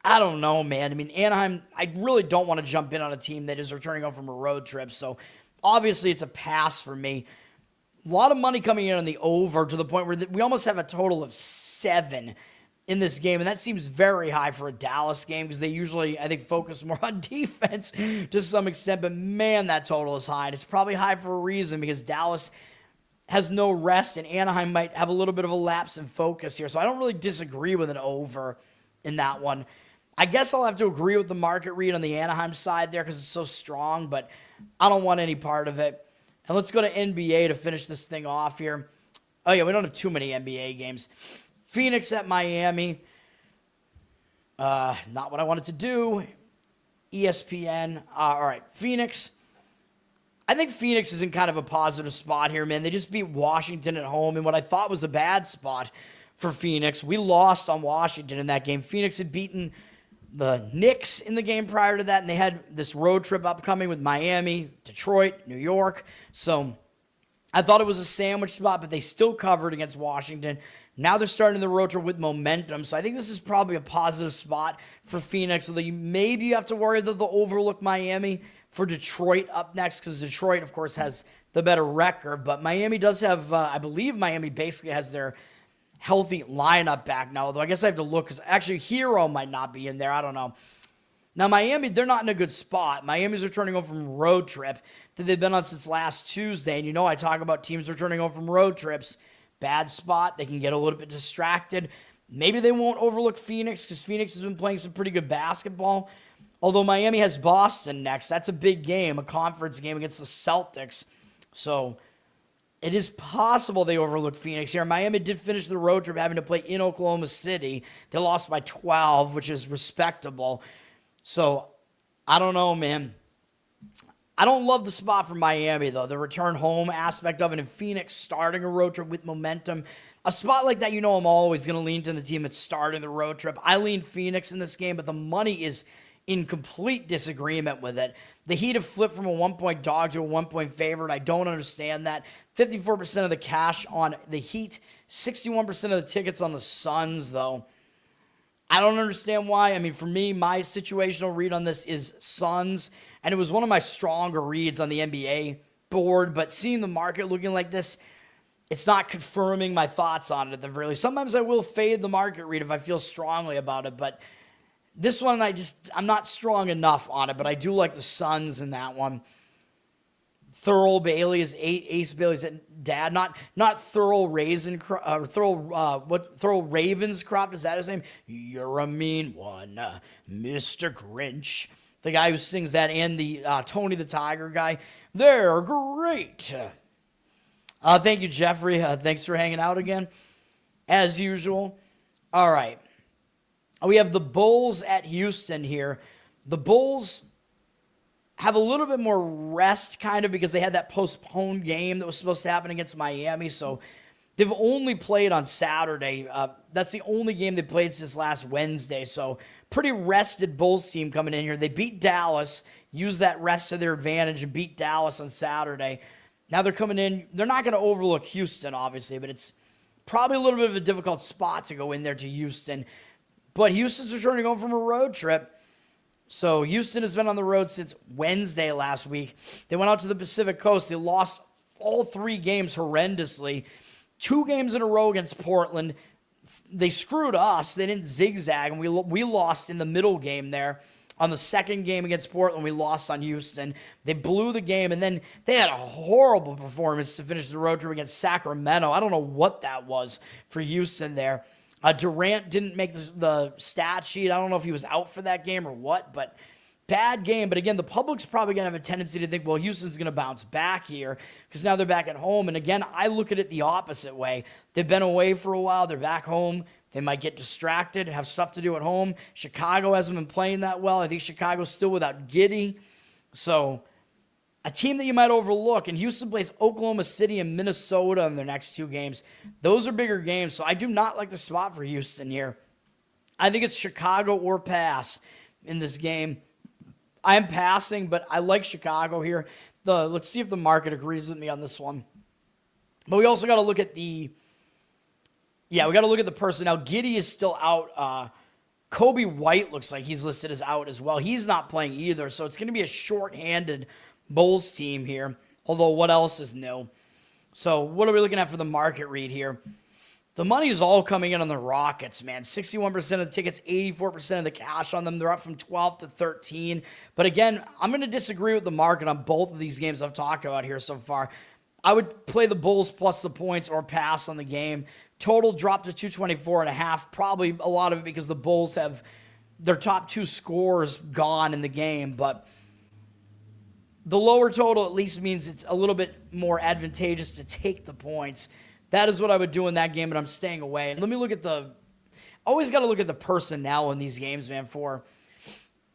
S1: I don't know, man. I mean, Anaheim, I really don't want to jump in on a team that is returning home from a road trip, so obviously it's a pass for me. A lot of money coming in on the over to the point where we almost have a total of 7 in this game, and that seems very high for a Dallas game because they usually, I think, focus more on defense to some extent, but man, that total is high, and it's probably high for a reason because Dallas has no rest, and Anaheim might have a little bit of a lapse in focus here, so I don't really disagree with an over in that one. I guess I'll have to agree with the market read on the Anaheim side there because it's so strong, but I don't want any part of it. And let's go to NBA to finish this thing off here. Oh, yeah, we don't have too many NBA games. Phoenix at Miami. Not what I wanted to do. ESPN. All right, Phoenix. I think Phoenix is in kind of a positive spot here, man. They just beat Washington at home in what I thought was a bad spot for Phoenix. We lost on Washington in that game. Phoenix had beaten the Knicks in the game prior to that, and they had this road trip upcoming with Miami, Detroit, New York. So I thought it was a sandwich spot, but they still covered against Washington. Now they're starting the road trip with momentum, so I think this is probably a positive spot for Phoenix, although maybe you have to worry that they'll overlook Miami for Detroit up next, because Detroit, of course, has the better record, but Miami does have, I believe Miami basically has their healthy lineup back now, although I guess I have to look, because actually Hero might not be in there. I don't know. Now, Miami, they're not in a good spot. Miami's returning home from a road trip that they've been on since last Tuesday, and you know I talk about teams returning home from road trips. Bad spot. They can get a little bit distracted. Maybe they won't overlook Phoenix, because Phoenix has been playing some pretty good basketball, although Miami has Boston next. That's a big game, a conference game against the Celtics, so it is possible they overlook Phoenix here. Miami did finish the road trip having to play in Oklahoma City. They lost by 12, which is respectable. So, I don't know, man. I don't love the spot for Miami, though. The return home aspect of it, and Phoenix starting a road trip with momentum. A spot like that, I'm always going to lean to the team that's starting the road trip. I lean Phoenix in this game, but the money is in complete disagreement with it. The Heat have flipped from a 1-point dog to a 1-point favorite. I don't understand that. 54% of the cash on the Heat, 61% of the tickets on the Suns, though. I don't understand why. I mean, for me, my situational read on this is Suns, and it was one of my stronger reads on the NBA board, but seeing the market looking like this, it's not confirming my thoughts on it at the very least. Sometimes I will fade the market read if I feel strongly about it, but this one I'm not strong enough on it, but I do like the Suns in that one. Thurl Bailey is Ace Bailey's dad, not Thurl Ravenscroft, is that his name? You're a mean one, Mr. Grinch. The guy who sings that, and the Tony the Tiger guy. They're great. Thank you, Jeffrey. Thanks for hanging out again, as usual. All right. We have the Bulls at Houston here. The Bulls have a little bit more rest, kind of, because they had that postponed game that was supposed to happen against Miami. So they've only played on Saturday. That's the only game they played since last Wednesday. So pretty rested Bulls team coming in here. They beat Dallas, used that rest to their advantage, and beat Dallas on Saturday. Now they're coming in. They're not going to overlook Houston, obviously, but it's probably a little bit of a difficult spot to go in there to Houston. But Houston's returning home from a road trip. So Houston has been on the road since Wednesday last week. They went out to the Pacific Coast. They lost all 3 games horrendously. 2 games in a row against Portland. They screwed us. They didn't zigzag, and we lost in the middle game there. On the second game against Portland, we lost on Houston. They blew the game, and then they had a horrible performance to finish the road trip against Sacramento. I don't know what that was for Houston there. Durant didn't make the stat sheet. I don't know if he was out for that game or what, but bad game. But again, the public's probably going to have a tendency to think, well, Houston's going to bounce back here because now they're back at home. And again, I look at it the opposite way. They've been away for a while. They're back home. They might get distracted, have stuff to do at home. Chicago hasn't been playing that well. I think Chicago's still without Giddey. So a team that you might overlook, and Houston plays Oklahoma City and Minnesota in their next 2 games. Those are bigger games, so I do not like the spot for Houston here. I think it's Chicago or pass in this game. I'm passing, but I like Chicago here. Let's see if the market agrees with me on this one. But we also got to look at we got to look at the personnel. Giddey is still out. Kobe White looks like he's listed as out as well. He's not playing either, so it's going to be a shorthanded Bulls team here, although what else is new? So what are we looking at for the market read here? The money's all coming in on the Rockets, man. 61% of the tickets, 84% of the cash on them. They're up from 12 to 13. But again, I'm going to disagree with the market on both of these games I've talked about here so far. I would play the Bulls plus the points or pass on the game. Total dropped to 224.5. Probably a lot of it because the Bulls have their top 2 scorers gone in the game, but the lower total at least means it's a little bit more advantageous to take the points. That is what I would do in that game, but I'm staying away. And let me look at always got to look at the personnel in these games, man, for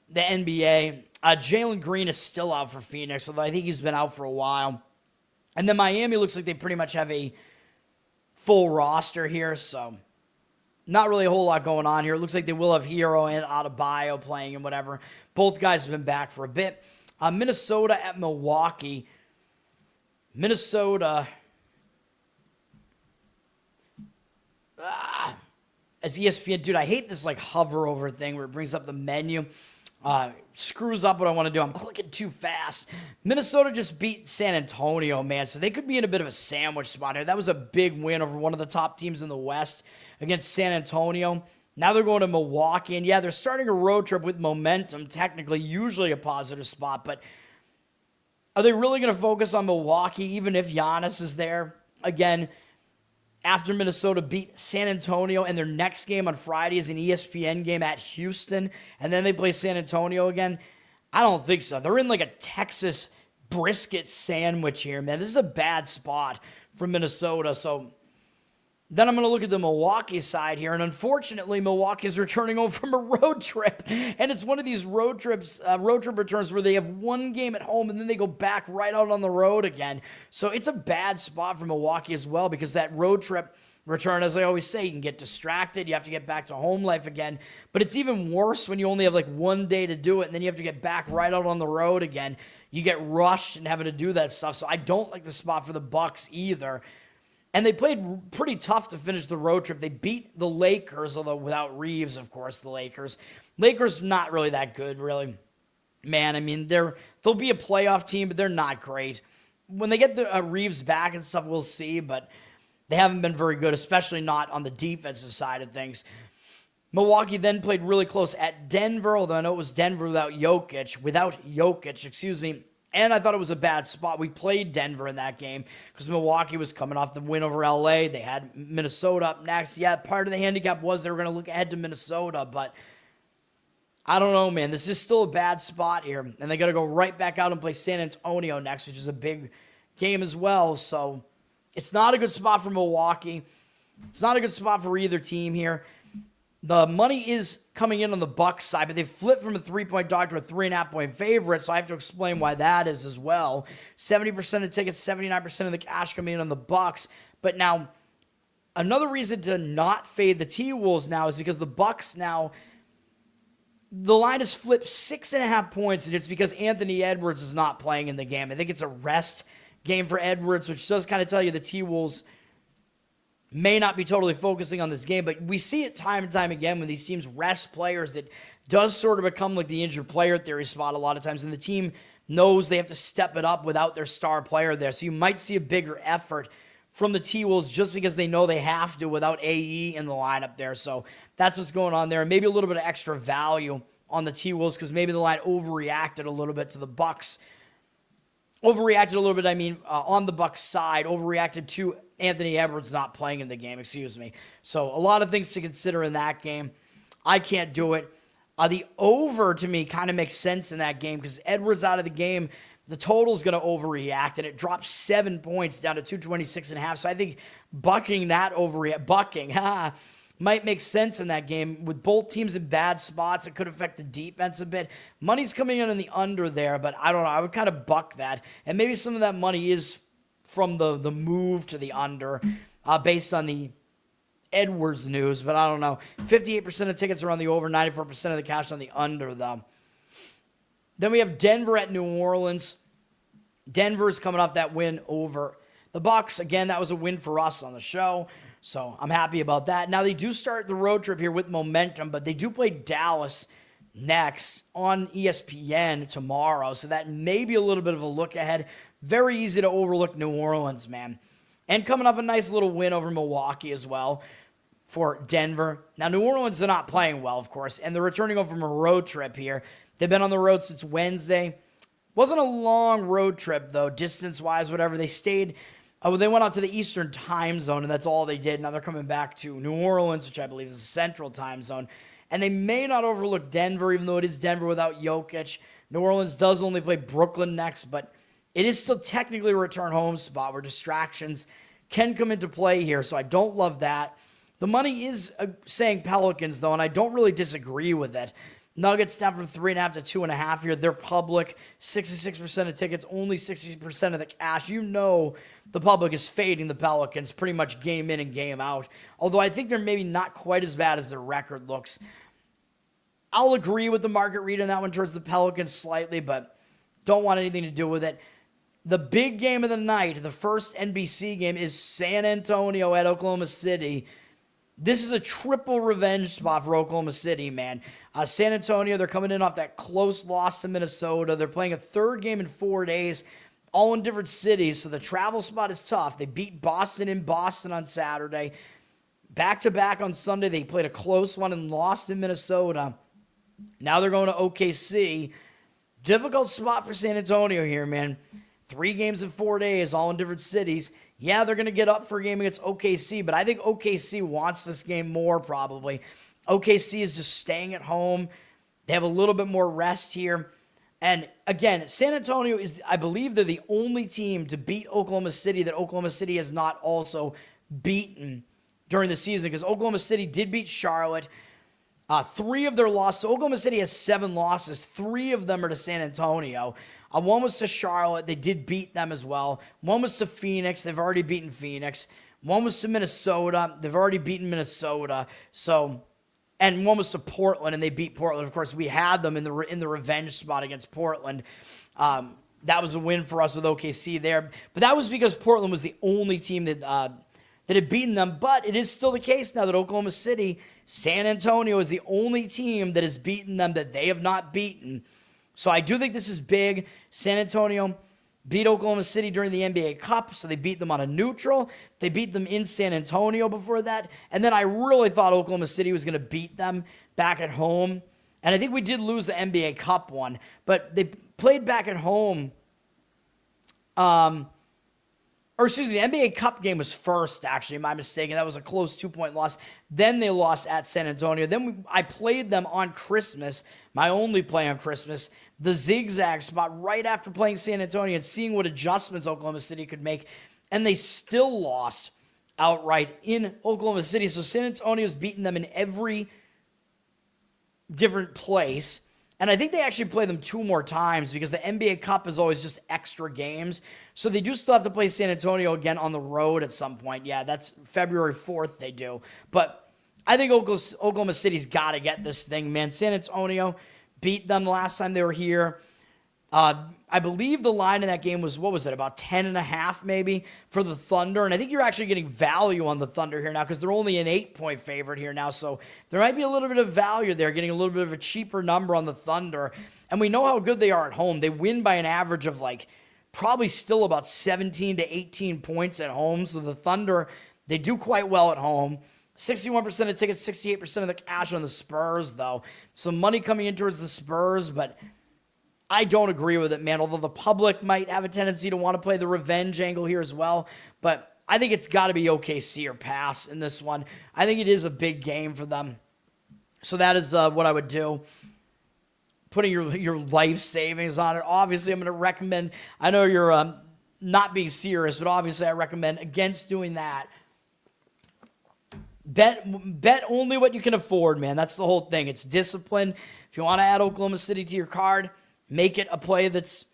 S1: the NBA. Jalen Green is still out for Phoenix, although I think he's been out for a while. And then Miami looks like they pretty much have a full roster here, so not really a whole lot going on here. It looks like they will have Hero and Adebayo playing and whatever. Both guys have been back for a bit. Minnesota at Milwaukee. Minnesota, as ESPN, dude, I hate this hover over thing where it brings up the menu. Screws up what I want to do. I'm clicking too fast. Minnesota just beat San Antonio, man, so they could be in a bit of a sandwich spot here. That was a big win over one of the top teams in the West against San Antonio. Now they're going to Milwaukee, and yeah, they're starting a road trip with momentum, technically, usually a positive spot, but are they really going to focus on Milwaukee, even if Giannis is there? Again, after Minnesota beat San Antonio, and their next game on Friday is an ESPN game at Houston, and then they play San Antonio again? I don't think so. They're in a Texas brisket sandwich here, man. This is a bad spot for Minnesota, so Then I'm going to look at the Milwaukee side here, and unfortunately, Milwaukee is returning home from a road trip, and it's one of these road trip returns where they have one game at home, and then they go back right out on the road again. So it's a bad spot for Milwaukee as well, because that road trip return, as I always say, you can get distracted, you have to get back to home life again, but it's even worse when you only have like one day to do it, and then you have to get back right out on the road again. You get rushed and having to do that stuff, so I don't like the spot for the Bucks either. And they played pretty tough to finish the road trip. They beat the Lakers, although without Reeves, of course, the Lakers. Lakers not really that good, really. Man, I mean, they'll be a playoff team, but they're not great. When they get the Reeves back and stuff, we'll see, but they haven't been very good, especially not on the defensive side of things. Milwaukee then played really close at Denver, although I know it was Denver without Jokic, and I thought it was a bad spot. We played Denver in that game because Milwaukee was coming off the win over LA. They had Minnesota up next. Yeah, part of the handicap was they were going to look ahead to Minnesota, but I don't know, man. This is still a bad spot here, and they got to go right back out and play San Antonio next, which is a big game as well. So it's not a good spot for Milwaukee. It's not a good spot for either team here. The money is coming in on the Bucks side, but they flipped from a 3-point dog to a 3.5-point favorite, so I have to explain why that is as well. 70% of tickets, 79% of the cash coming in on the Bucks. But now, another reason to not fade the T-Wolves now is because the Bucks now, the line has flipped 6.5 points, and it's because Anthony Edwards is not playing in the game. I think it's a rest game for Edwards, which does kind of tell you the T-Wolves may not be totally focusing on this game, but we see it time and time again when these teams rest players. It does sort of become like the injured player theory spot a lot of times, and the team knows they have to step it up without their star player there. So you might see a bigger effort from the T-Wolves just because they know they have to without AE in the lineup there. So that's what's going on there. And maybe a little bit of extra value on the T-Wolves because maybe the line overreacted a little bit to the Bucks. Overreacted a little bit, on the Bucks side, overreacted to Anthony Edwards not playing in the game, So a lot of things to consider in that game. I can't do it. The over, to me, kind of makes sense in that game because Edwards out of the game, the total's going to overreact, and it drops 7 points down to 226.5. So I think bucking might make sense in that game. With both teams in bad spots, it could affect the defense a bit. Money's coming in on the under there, but I don't know. I would kind of buck that. And maybe some of that money is from the move to the under based on the Edwards news, but I don't know. 58% of tickets are on the over, 94% of the cash on the under, though. Then we have Denver at New Orleans. Denver's coming off that win over the Bucks. Again, that was a win for us on the show. So I'm happy about that. Now, they do start the road trip here with momentum, but they do play Dallas next on ESPN tomorrow. So that may be a little bit of a look ahead. Very easy to overlook New Orleans, man. And coming off a nice little win over Milwaukee as well for Denver. Now, New Orleans, they're not playing well, of course, and they're returning home from a road trip here. They've been on the road since Wednesday. Wasn't a long road trip, though, distance-wise, whatever. They stayed... they went out to the Eastern time zone, and that's all they did. Now they're coming back to New Orleans, which I believe is the Central time zone. And they may not overlook Denver, even though it is Denver without Jokic. New Orleans does only play Brooklyn next, but it is still technically a return home spot where distractions can come into play here, so I don't love that. The money is saying Pelicans, though, and I don't really disagree with it. Nuggets down from 3.5 to 2.5 here. They're public. 66% of tickets, only 60% of the cash. You know the public is fading the Pelicans pretty much game in and game out. Although I think they're maybe not quite as bad as their record looks. I'll agree with the market read on that one towards the Pelicans slightly, but don't want anything to do with it. The big game of the night, the first NBC game, is San Antonio at Oklahoma City. This is a triple revenge spot for Oklahoma City, man. San Antonio, they're coming in off that close loss to Minnesota. They're playing a third game in 4 days, all in different cities, so the travel spot is tough. They beat Boston in Boston on Saturday. Back-to-back on Sunday, they played a close one and lost in Minnesota. Now they're going to OKC. Difficult spot for San Antonio here, man. 3 games in 4 days, all in different cities. Yeah, they're going to get up for a game against OKC, but I think OKC wants this game more probably. OKC is just staying at home. They have a little bit more rest here. And again, San Antonio is, I believe they're the only team to beat Oklahoma City that Oklahoma City has not also beaten during the season because Oklahoma City did beat Charlotte. 3 of their losses. So Oklahoma City has 7 losses. 3 of them are to San Antonio. One was to Charlotte. They did beat them as well. One was to Phoenix. They've already beaten Phoenix. One was to Minnesota. They've already beaten Minnesota. And one was to Portland, and they beat Portland. Of course, we had them in the revenge spot against Portland. That was a win for us with OKC there. But that was because Portland was the only team that had beaten them. But it is still the case now that Oklahoma City, San Antonio is the only team that has beaten them that they have not beaten. So I do think this is big. San Antonio beat Oklahoma City during the NBA Cup, so they beat them on a neutral. They beat them in San Antonio before that. And then I really thought Oklahoma City was going to beat them back at home. And I think we did lose the NBA Cup one, but they played back at home. The NBA Cup game was first, actually, am I mistaken? That was a close 2-point loss. Then they lost at San Antonio. Then I played them on Christmas, my only play on Christmas, the zigzag spot right after playing San Antonio and seeing what adjustments Oklahoma City could make. And they still lost outright in Oklahoma City. So San Antonio's beaten them in every different place. And I think they actually play them 2 more times because the NBA Cup is always just extra games. So they do still have to play San Antonio again on the road at some point. Yeah, that's February 4th they do. But I think Oklahoma City's got to get this thing, man. San Antonio beat them the last time they were here. I believe the line in that game was, what was it, about 10.5 maybe for the Thunder. And I think you're actually getting value on the Thunder here now because they're only an 8-point favorite here now. So there might be a little bit of value there, getting a little bit of a cheaper number on the Thunder. And we know how good they are at home. They win by an average of probably still about 17 to 18 points at home. So the Thunder, they do quite well at home. 61% of tickets, 68% of the cash on the Spurs, though. Some money coming in towards the Spurs, but I don't agree with it, man. Although the public might have a tendency to want to play the revenge angle here as well. But I think it's got to be OKC or pass in this one. I think it is a big game for them. So that is what I would do. Putting your life savings on it. Obviously, I'm going to recommend, I know you're not being serious, but obviously I recommend against doing that. Bet only what you can afford, man. That's the whole thing. It's discipline. If you want to add Oklahoma City to your card, make it a play that's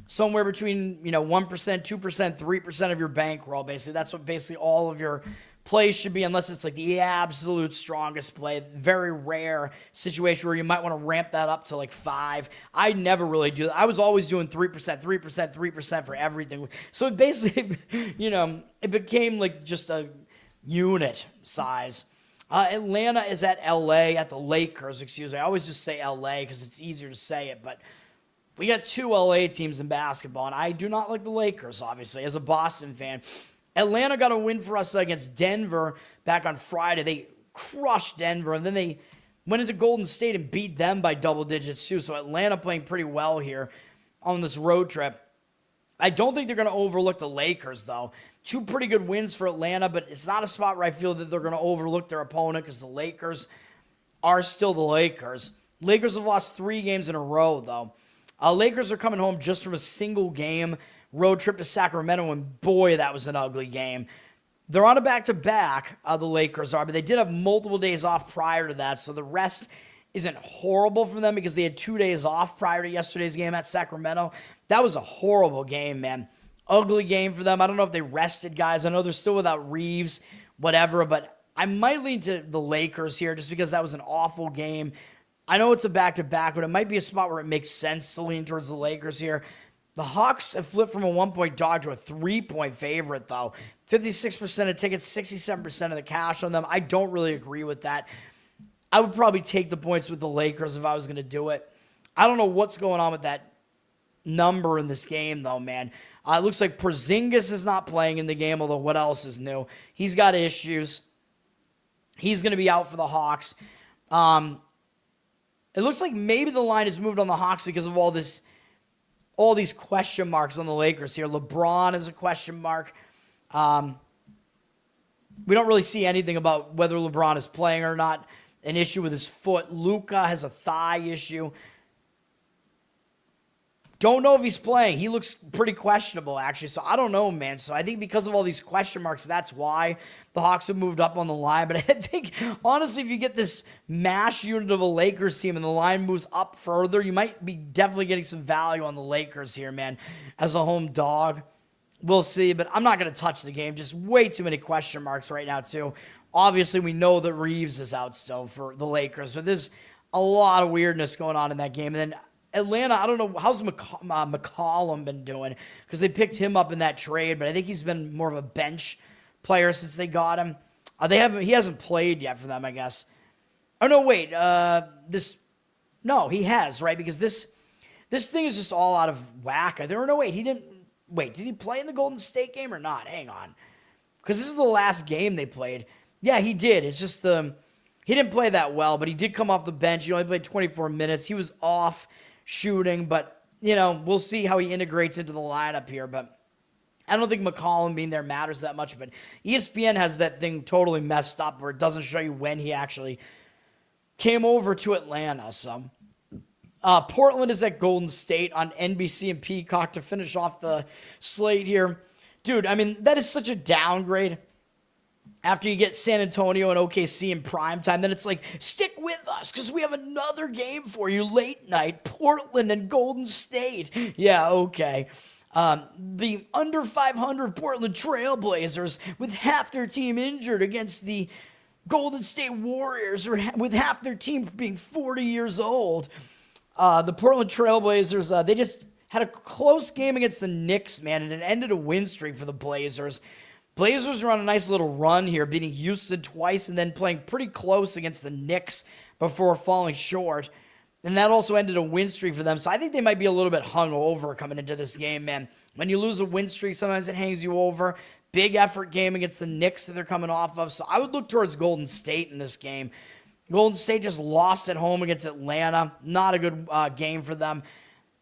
S1: somewhere between 1%, 2%, 3% of your bankroll. Basically, that's what basically all of your plays should be, unless it's the absolute strongest play. Very rare situation where you might want to ramp that up to 5. I never really do that. I was always doing 3%, 3%, 3% for everything. So it basically, it became just a unit size. Atlanta is at the Lakers, excuse me. I always just say LA because it's easier to say it, but we got 2 LA teams in basketball, and I do not like the Lakers, obviously, as a Boston fan. Atlanta got a win for us against Denver back on Friday. They crushed Denver, and then they went into Golden State and beat them by double digits, too. So Atlanta playing pretty well here on this road trip. I don't think they're going to overlook the Lakers, though. 2 pretty good wins for Atlanta, but it's not a spot where I feel that they're going to overlook their opponent because the Lakers are still the Lakers. Lakers have lost 3 games in a row, though. Lakers are coming home just from a single game road trip to Sacramento, and boy, that was an ugly game. They're on a back-to-back, the Lakers are, but they did have multiple days off prior to that, so the rest isn't horrible for them because they had 2 days off prior to yesterday's game at Sacramento. That was a horrible game, man. Ugly game for them. I don't know if they rested guys. I know they're still without Reeves, whatever, but I might lean to the Lakers here just because that was an awful game. I know it's a back-to-back, but it might be a spot where it makes sense to lean towards the Lakers here. The Hawks have flipped from a 1-point dog to a 3-point favorite, though. 56% of tickets, 67% of the cash on them. I don't really agree with that. I would probably take the points with the Lakers if I was going to do it. I don't know what's going on with that number in this game, though, man. It looks like Porzingis is not playing in the game, although what else is new? He's got issues. He's going to be out for the Hawks. It looks like maybe the line has moved on the Hawks because of all these question marks on the Lakers here. LeBron is a question mark. We don't really see anything about whether LeBron is playing or not. An issue with his foot. Luka has a thigh issue. Don't know if he's playing. He looks pretty questionable, actually. So I don't know, man. So I think because of all these question marks, that's why the Hawks have moved up on the line. But I think, honestly, if you get this mash unit of a Lakers team and the line moves up further, you might be definitely getting some value on the Lakers here, man, as a home dog. We'll see, but I'm not going to touch the game. Just way too many question marks right now, too. Obviously, we know that Reeves is out still for the Lakers, but there's a lot of weirdness going on in that game. And then Atlanta, I don't know, how's McCollum been doing? Because they picked him up in that trade, but I think he's been more of a bench player since they got him. He hasn't played yet for them, I guess. Oh, no, wait. No, he has, right? Because this thing is just all out of whack. Did he play in the Golden State game or not? Hang on. Because this is the last game they played. Yeah, he did. It's just he didn't play that well, but he did come off the bench. He only played 24 minutes. He was off shooting, but, we'll see how he integrates into the lineup here. But I don't think McCollum being there matters that much. But ESPN has that thing totally messed up where it doesn't show you when he actually came over to Atlanta. So Portland is at Golden State on NBC and Peacock to finish off the slate here. Dude, I mean, that is such a downgrade. After you get San Antonio and OKC in primetime, then it's like, stick with us because we have another game for you late night, Portland and Golden State. Yeah, okay. The under 500 Portland Trailblazers with half their team injured against the Golden State Warriors with half their team being 40 years old. The Portland Trailblazers, they just had a close game against the Knicks, man, and it ended a win streak for the Blazers. Blazers are on a nice little run here, beating Houston twice and then playing pretty close against the Knicks before falling short. And that also ended a win streak for them. So I think they might be a little bit hungover coming into this game, man. When you lose a win streak, sometimes it hangs you over. Big effort game against the Knicks that they're coming off of. So I would look towards Golden State in this game. Golden State just lost at home against Atlanta. Not a good game for them.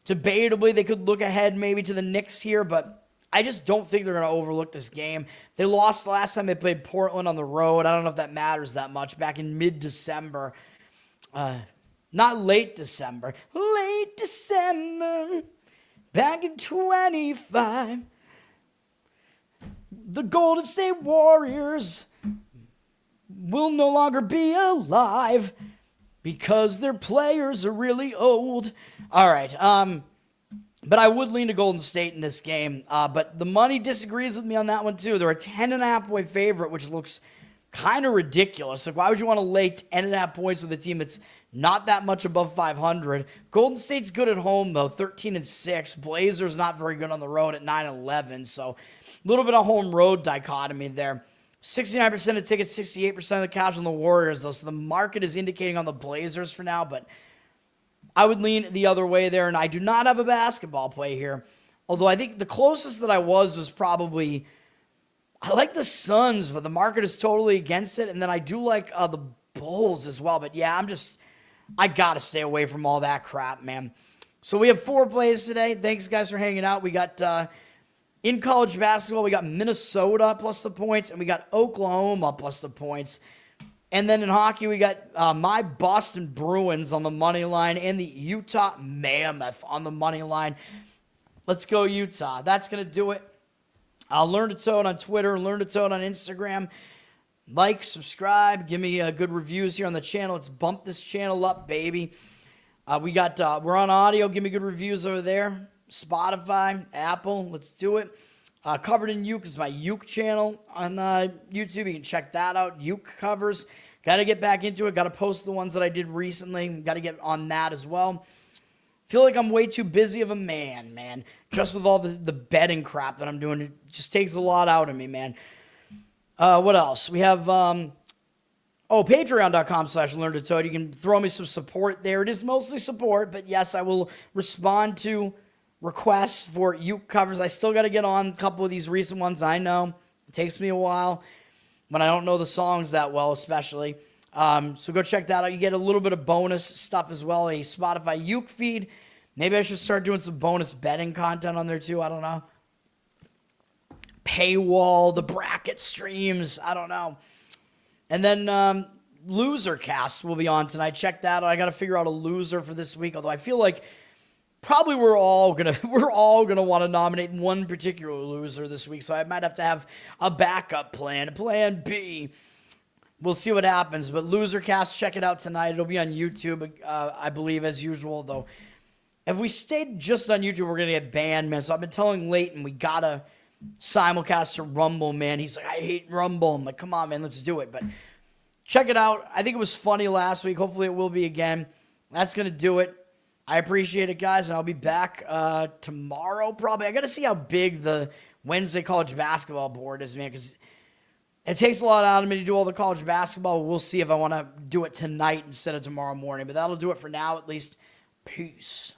S1: Debatably, they could look ahead maybe to the Knicks here, but I just don't think they're going to overlook this game. They lost the last time they played Portland on the road. I don't know if that matters that much. Back in mid-December. Not late December. Late December. Back in 25. The Golden State Warriors will no longer be alive because their players are really old. All right. But I would lean to Golden State in this game. But the money disagrees with me on that one, too. They're a 10.5-point favorite, which looks kind of ridiculous. Like, why would you want to lay 10.5 points with a team that's not that much above 500? Golden State's good at home, though, 13-6. Blazers not very good on the road at 9-11. So a little bit of home-road dichotomy there. 69% of tickets, 68% of the cash on the Warriors, though. So the market is indicating on the Blazers for now, but I would lean the other way there, and I do not have a basketball play here. Although I think the closest that I was probably, I like the Suns, but the market is totally against it. And then I do like the Bulls as well. But yeah, I got to stay away from all that crap, man. So we have 4 plays today. Thanks, guys, for hanging out. We got, in college basketball, we got Minnesota plus the points, and we got Oklahoma plus the points. And then in hockey, we got my Boston Bruins on the money line and the Utah Mammoth on the money line. Let's go, Utah. That's going to do it. I'll Learn to Toad on Twitter, Learn to Toad on Instagram. Like, subscribe, give me good reviews here on the channel. Let's bump this channel up, baby. We're on audio. Give me good reviews over there. Spotify, Apple. Let's do it. Covered in Uke is my Uke channel on YouTube. You can check that out. Uke covers. Got to get back into it. Got to post the ones that I did recently. Got to get on that as well. Feel like I'm way too busy of a man. Just with all the betting crap that I'm doing. It just takes a lot out of me, man. What else? We have, patreon.com/LearnToToad. You can throw me some support there. It is mostly support, but yes, I will respond to requests for Uke covers. I still got to get on a couple of these recent ones. I know it takes me a while when I don't know the songs that well, especially. So go check that out. You get a little bit of bonus stuff as well, a Spotify Uke feed. Maybe I should start doing some bonus betting content on there too. I don't know. Paywall, the bracket streams. I don't know. And then Loser Cast will be on tonight. Check that out. I got to figure out a loser for this week, although I feel like probably we're all gonna want to nominate one particular loser this week. So I might have to have a backup plan, a plan B. We'll see what happens. But Losercast, check it out tonight. It'll be on YouTube, I believe, as usual. Though, if we stayed just on YouTube, we're gonna get banned, man. So I've been telling Leighton we gotta simulcast to Rumble, man. He's like, I hate Rumble. I'm like, come on, man, let's do it. But check it out. I think it was funny last week. Hopefully it will be again. That's going to do it. I appreciate it, guys, and I'll be back tomorrow probably. I got to see how big the Wednesday college basketball board is, man, because it takes a lot out of me to do all the college basketball. We'll see if I want to do it tonight instead of tomorrow morning. But that'll do it for now, at least. Peace.